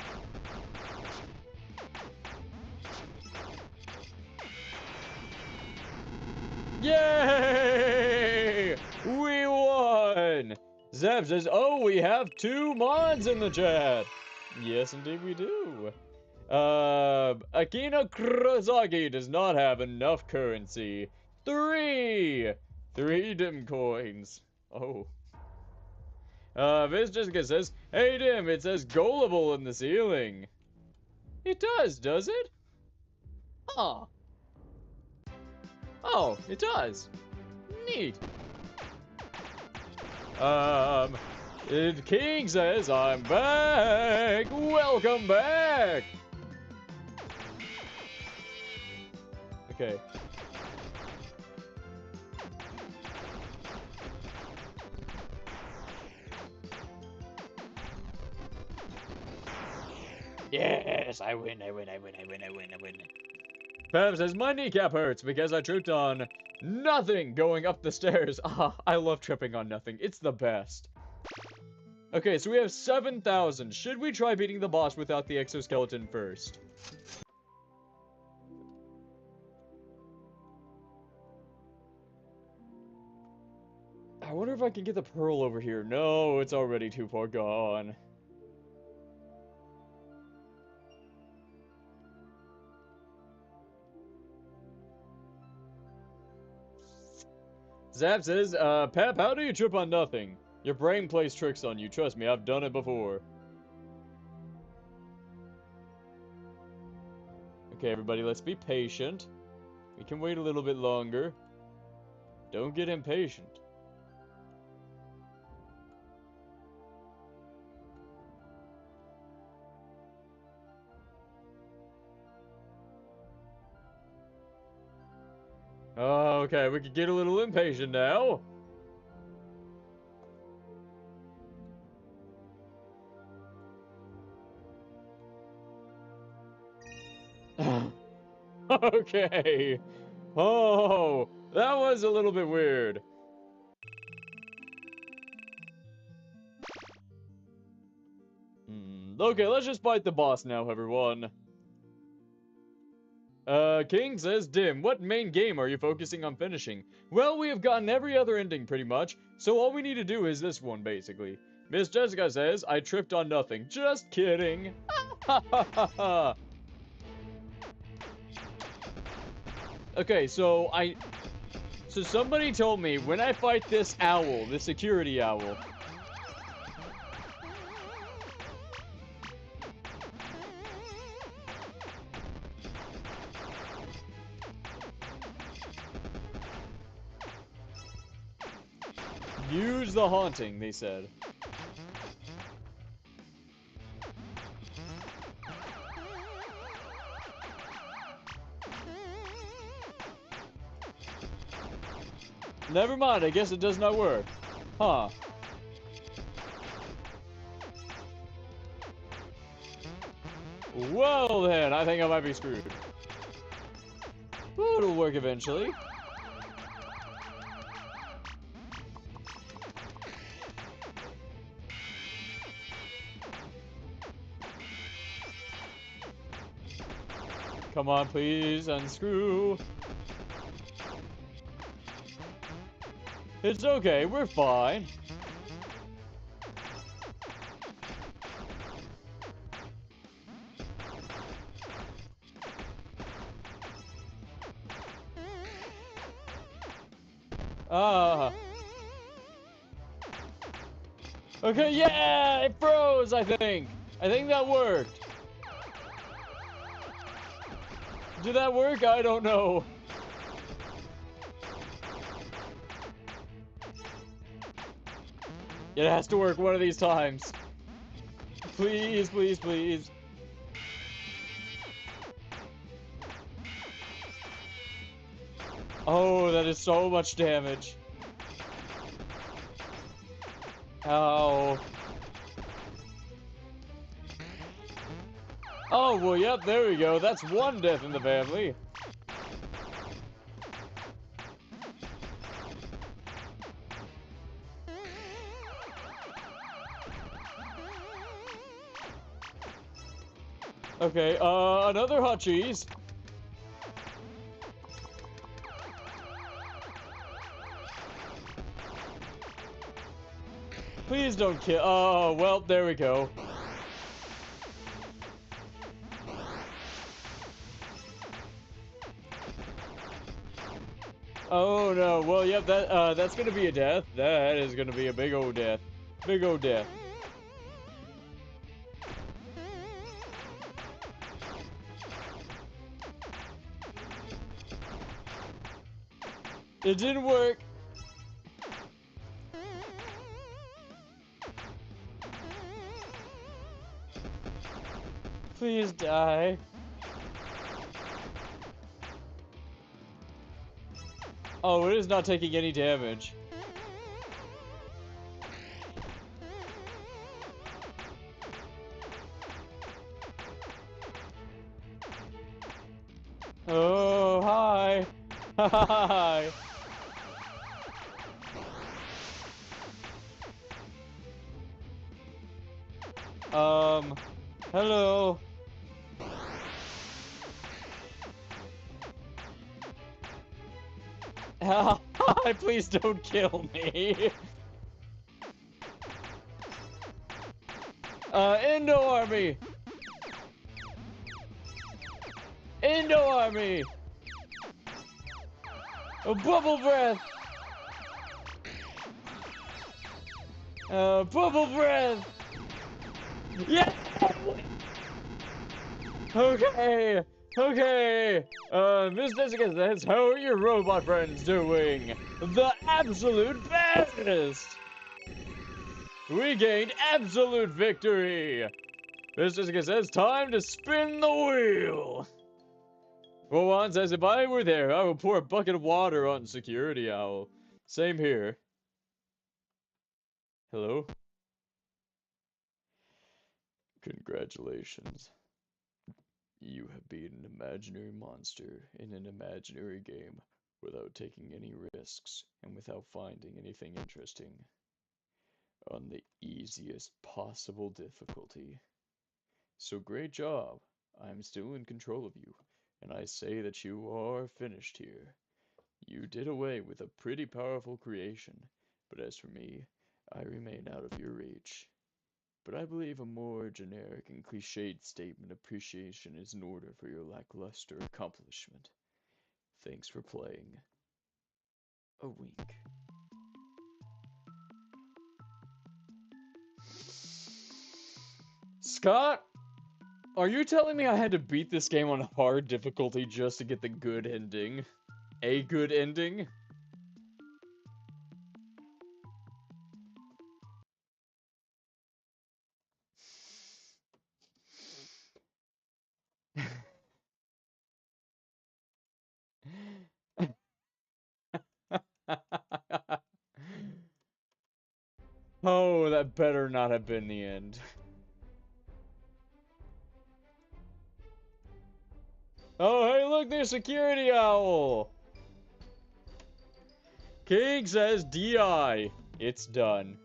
Yay! We won! Zeb says, oh, we have 2 mods in the chat. Yes, indeed we do. Akina Kurosaki does not have enough currency. 3 Dim coins. Oh. Miss Jessica says, hey Dim, it says gullible in the ceiling. It does it? Huh. Oh, it does. Neat. King says, I'm back! Welcome back! Okay. Yes, I win. Pam says, my kneecap hurts because I tripped on nothing going up the stairs. Ah, I love tripping on nothing. It's the best. Okay, so we have 7,000. Should we try beating the boss without the exoskeleton first? I wonder if I can get the pearl over here. No, it's already too far gone. Zap says, Pep, how do you trip on nothing? Your brain plays tricks on you. Trust me, I've done it before. Okay, everybody, let's be patient. We can wait a little bit longer. Don't get impatient. Okay, we could get a little impatient now. Okay. Oh, that was a little bit weird. Okay, let's just fight the boss now, everyone. King says, Dim, what main game are you focusing on finishing? Well, we have gotten every other ending pretty much, so all we need to do is this one, basically. Miss Jessica says, I tripped on nothing. Just kidding. Okay, so somebody told me when I fight this owl, the security owl. Use the haunting, they said. Never mind, I guess it does not work. Huh. Well then, I think I might be screwed. But it'll work eventually. Come on, please, unscrew. It's okay, we're fine. Okay, yeah, it froze, I think. I think that worked. Did that work? I don't know. It has to work one of these times. Please, please, please. Oh, that is so much damage. Ow. Oh, well, yep, there we go. That's one death in the family. Okay, another hot cheese. Please don't kill. Oh, well, there we go. Oh no, well, yep, that's gonna be a death. That is gonna be a big old death. Big old death. It didn't work. Please die. Oh, it is not taking any damage. Oh, hi. Hi. Hello. Hi, please don't kill me. Indo Army. Indo Army. A bubble breath. Bubble breath! Yeah! Okay! Okay! Miss Jessica says, how are your robot friends doing? The absolute best! We gained absolute victory! Miss Jessica says, time to spin the wheel! Rowan says, if I were there, I would pour a bucket of water on Security Owl. Same here. Hello? Congratulations. You have beat an imaginary monster in an imaginary game without taking any risks and without finding anything interesting. On the easiest possible difficulty. So great job. I'm still in control of you, and I say that you are finished here. You did away with a pretty powerful creation, but as for me, I remain out of your reach. But I believe a more generic and cliched statement of appreciation is in order for your lackluster accomplishment. Thanks for playing. A wink. Scott, are you telling me I had to beat this game on hard difficulty just to get the good ending? A good ending? Oh, that better not have been the end. Oh, hey, look, there's Security Owl! King says DI. It's done.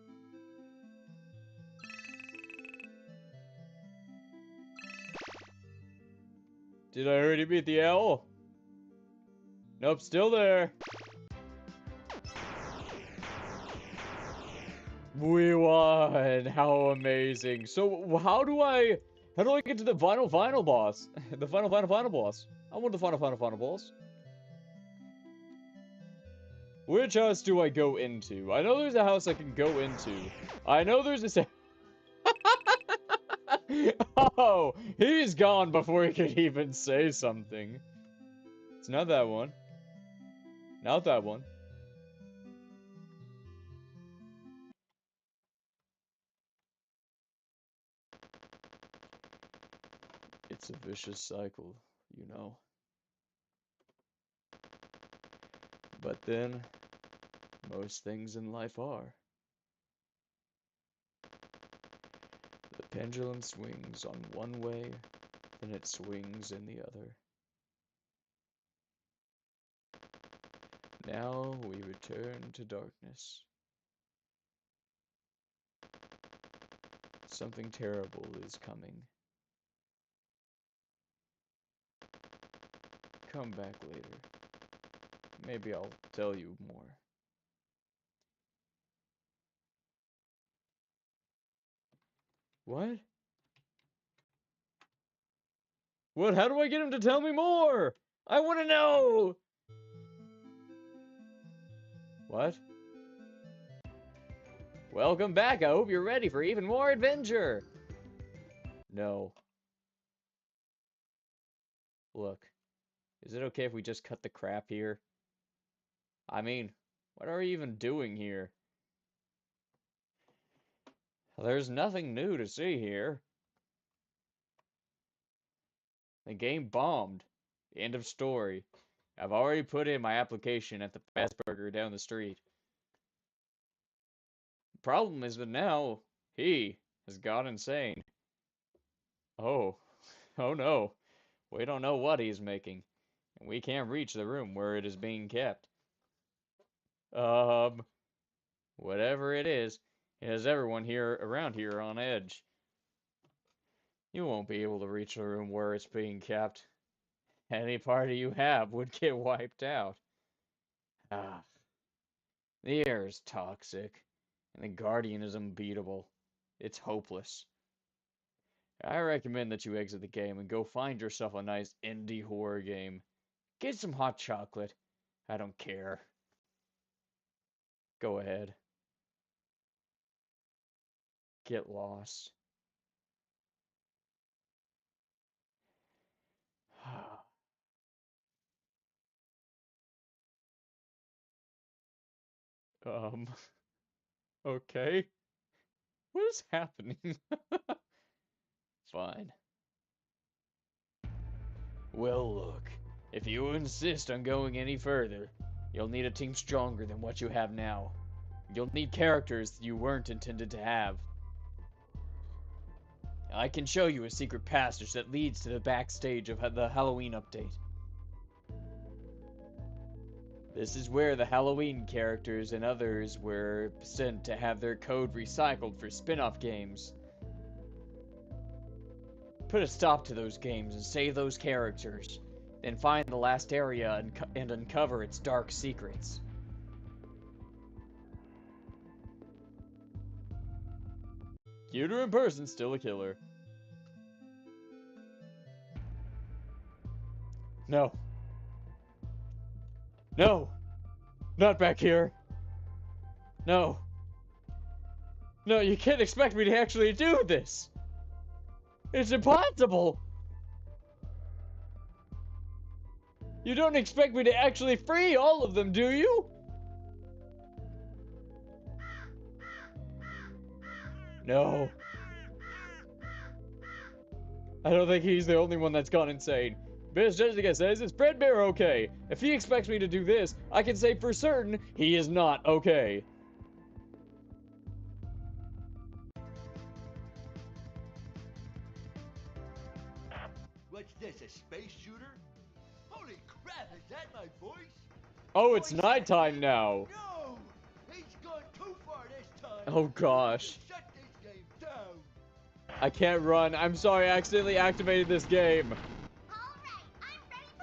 Did I already beat the owl? Nope, still there. We won! How amazing. So, how do I get to the final boss? The final boss. I want the final boss. Which house do I go into? I know there's a house I can go into. I know there's this. Oh, he's gone before he could even say something. It's not that one. Not that one. It's a vicious cycle, you know. But then, most things in life are. The pendulum swings on one way, then it swings in the other. Now we return to darkness. Something terrible is coming. Come back later. Maybe I'll tell you more. What? What? How do I get him to tell me more? I want to know! What? Welcome back. I hope you're ready for even more adventure. No. Look, is it okay if we just cut the crap here? I mean, what are we even doing here? There's nothing new to see here. The game bombed. End of story. I've already put in my application at the fast burger down the street. The problem is that now he has gone insane. Oh, oh no. We don't know what he's making, and we can't reach the room where it is being kept. Whatever it is, it has everyone here around here on edge. You won't be able to reach the room where it's being kept. Any party you have would get wiped out. Ah, the air is toxic, and the Guardian is unbeatable. It's hopeless. I recommend that you exit the game and go find yourself a nice indie horror game. Get some hot chocolate. I don't care. Go ahead. Get lost. Um, okay. What is happening? Fine. Well, look, if you insist on going any further, you'll need a team stronger than what you have now. You'll need characters you weren't intended to have. I can show you a secret passage that leads to the backstage of the Halloween update. This is where the Halloween characters and others were sent to have their code recycled for spin-off games. Put a stop to those games and save those characters. Then find the last area and uncover its dark secrets. Cuter in person, still a killer. No. No! Not back here! No. No, you can't expect me to actually do this! It's impossible! You don't expect me to actually free all of them, do you? No. I don't think he's the only one that's gone insane. Miss Jessica says, is Fredbear okay? If he expects me to do this, I can say for certain he is not okay. What's this, a space shooter? Holy crap, is that my voice? Oh, it's nighttime now. No! He's gone too far this time! Oh gosh. Shut this game down! I can't run. I'm sorry, I accidentally activated this game.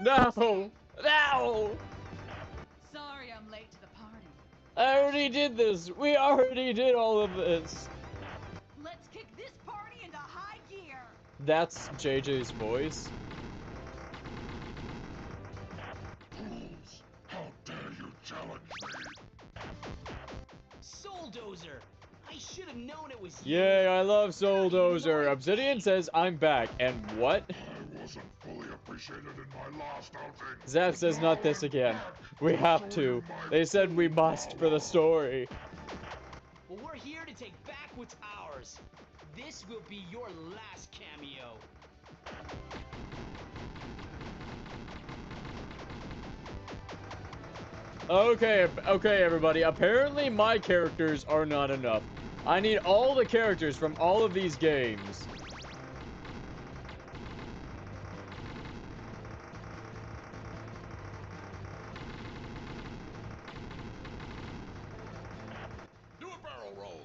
No! No! Sorry I'm late to the party. I already did this. We already did all of this. Let's kick this party into high gear. That's JJ's voice. How dare you challenge me? Souldozer! I should have known it was you. Yay, I love Souldozer. Obsidian says I'm back. And what? I wasn't fully appreciated in my last outing. Zap says not this again. We have to. They said we must for the story. Well, we're here to take back what's ours. This will be your last cameo. Okay, everybody. Apparently my characters are not enough. I need all the characters from all of these games. Do a barrel roll.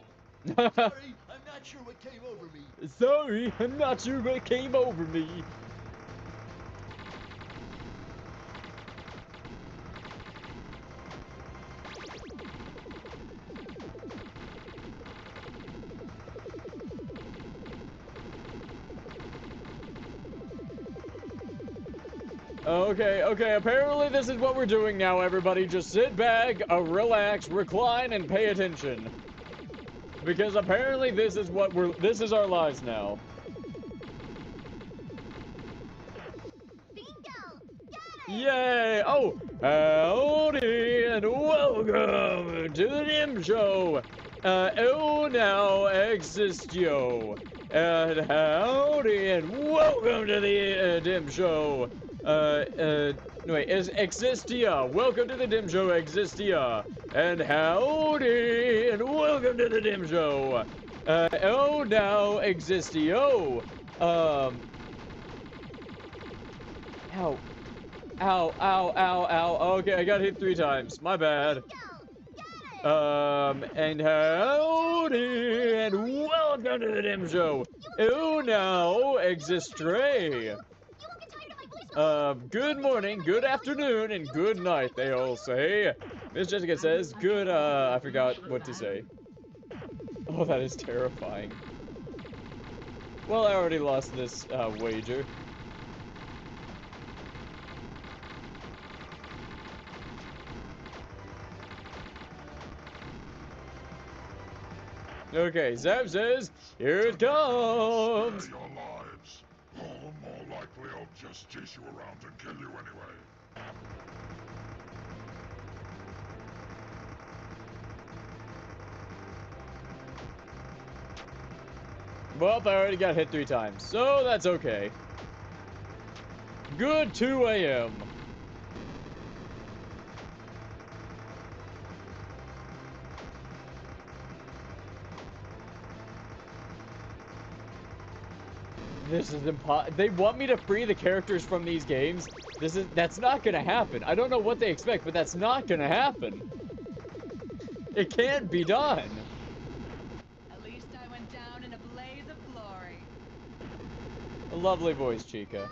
Sorry, I'm not sure what came over me. Sorry, I'm not sure what came over me. Okay, apparently this is what we're doing now, everybody. Just sit back, relax, recline, and pay attention. Because apparently this is our lives now. Yay! Oh, howdy and welcome to the Dimshow. Oh, now existio. And howdy and welcome to the Dimshow. Wait, is Existia. Welcome to the Dimshow, Existia. And howdy, and welcome to the Dimshow. Oh, now, Existio. Ow. Ow. Okay, I got hit 3 times. My bad. And howdy, and welcome to the Dimshow. Oh, now, Existray. Good morning, good afternoon, and good night, they all say. Miss Jessica says, good, I forgot what to say. Oh, that is terrifying. Well, I already lost this, wager. Okay, Zeb says, here it comes! Spare your lives. Or more likely I'll just chase you around and kill you anyway. Well, I already got hit 3 times, so that's okay. Good 2 a.m. This is they want me to free the characters from these games. That's not gonna happen. I don't know what they expect, but that's not gonna happen. It can't be done. At least I went down in a blaze of glory. A lovely voice, Chica.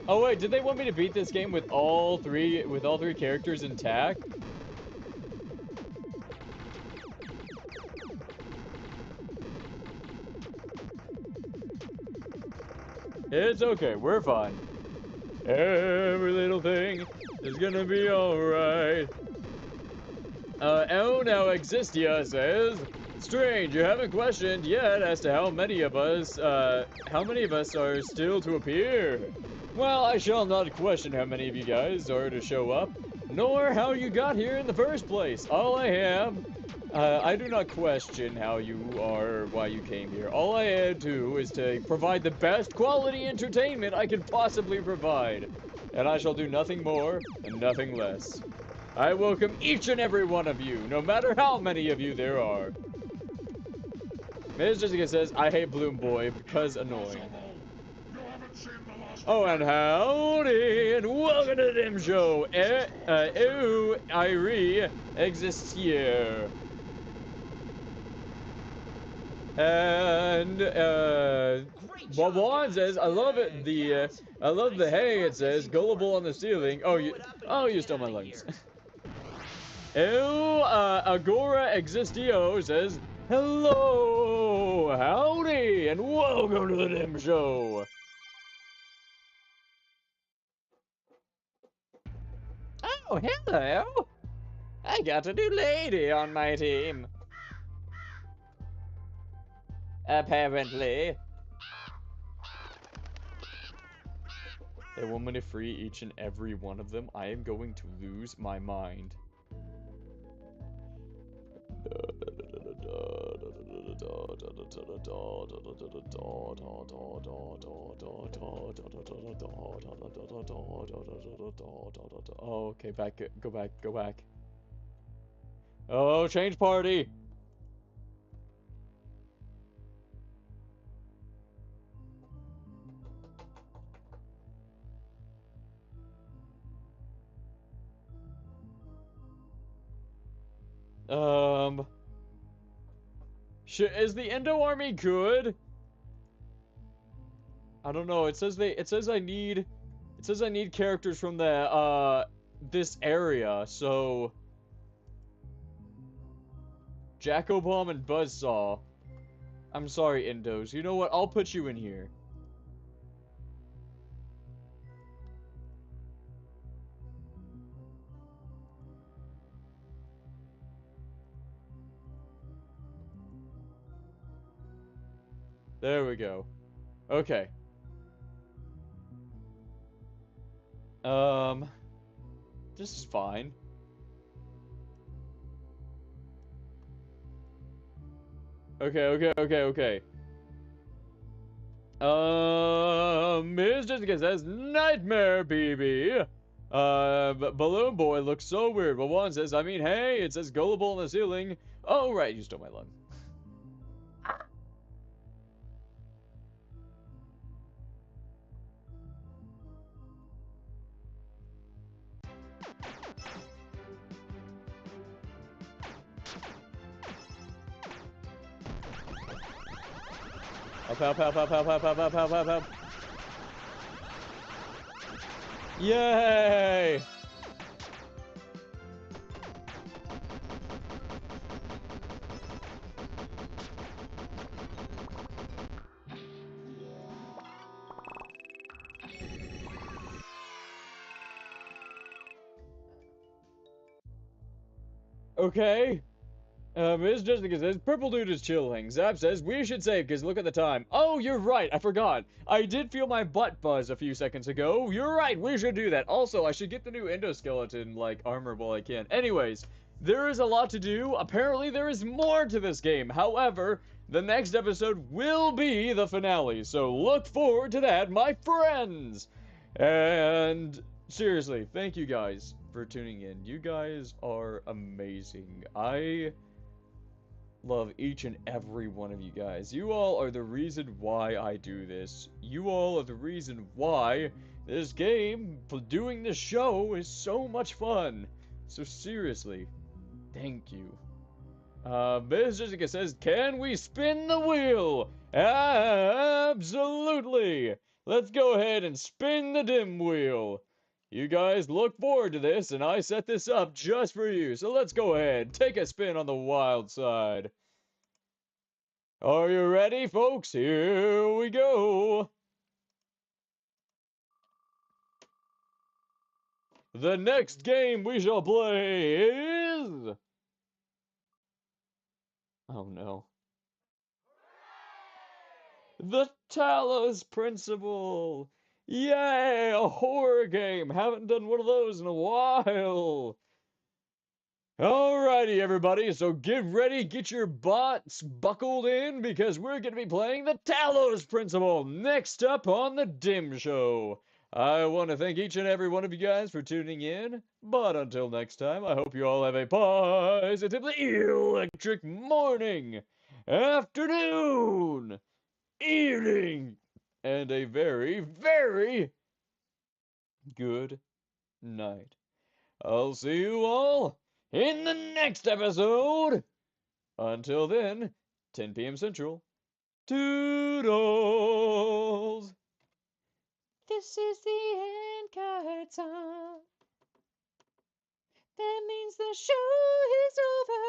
Oh wait, did they want me to beat this game with all three characters intact? It's okay, we're fine. Every little thing is gonna be alright. Oh now Existia says, strange, you haven't questioned yet as to how many of us are still to appear. Well, I shall not question how many of you guys are to show up, nor how you got here in the first place. All I have, I do not question how you are or why you came here. All I do is to provide the best quality entertainment I can possibly provide. And I shall do nothing more and nothing less. I welcome each and every one of you, no matter how many of you there are. Ms. Jessica says, I hate Bloom Boy because annoying. You haven't seen the last Oh, and howdy, and welcome to the Dimshow. Irie exists here. And, Wawan says, I love it, I love the hay, it says, gullible on the ceiling. Oh, you stole my legs. Agora Existio says, hello, howdy, and welcome to the Dimshow. Oh, hello. I got a new lady on my team. Apparently. They want me to free each and every one of them. I am going to lose my mind. Oh, okay, go back. Oh, change party! Is the Indo army good? I don't know. It says I need characters from the this area. So Jacko Bomb and Buzzsaw. I'm sorry, Indos. You know what? I'll put you in here. There we go. Okay. This is fine. Okay. Ms. Jessica says, Nightmare BB. Balloon Boy looks so weird. But one says, I mean, hey, it says gullible on the ceiling. Oh, right, you stole my lung. Help. Yay! Okay. Ms. Jessica says, Purple Dude is chilling. Zap says, we should save, because look at the time. Oh, you're right, I forgot. I did feel my butt buzz a few seconds ago. You're right, we should do that. Also, I should get the new endoskeleton, like, armor while I can. Anyways, there is a lot to do. Apparently, there is more to this game. However, the next episode will be the finale, so look forward to that, my friends! And seriously, thank you guys for tuning in. You guys are amazing. I love each and every one of you guys. You all are the reason why I do this. You all are the reason why this game, for doing this show, is so much fun. So seriously, thank you. Ms. Jessica says, can we spin the wheel? Absolutely! Let's go ahead and spin the dim wheel. You guys look forward to this, and I set this up just for you. So let's go ahead, take a spin on the wild side. Are you ready, folks? Here we go. The next game we shall play is... Oh no. The Talos Principle! Yay! A horror game! Haven't done one of those in a while! Alrighty, everybody, so get ready, get your bots buckled in, because we're going to be playing the Talos Principle next up on the Dimshow. I want to thank each and every one of you guys for tuning in, but until next time, I hope you all have a positively electric morning, afternoon, evening, and a very, very good night. I'll see you all in the next episode. Until then, 10 p.m. Central. Toodles! This is the end card song. That means the show is over.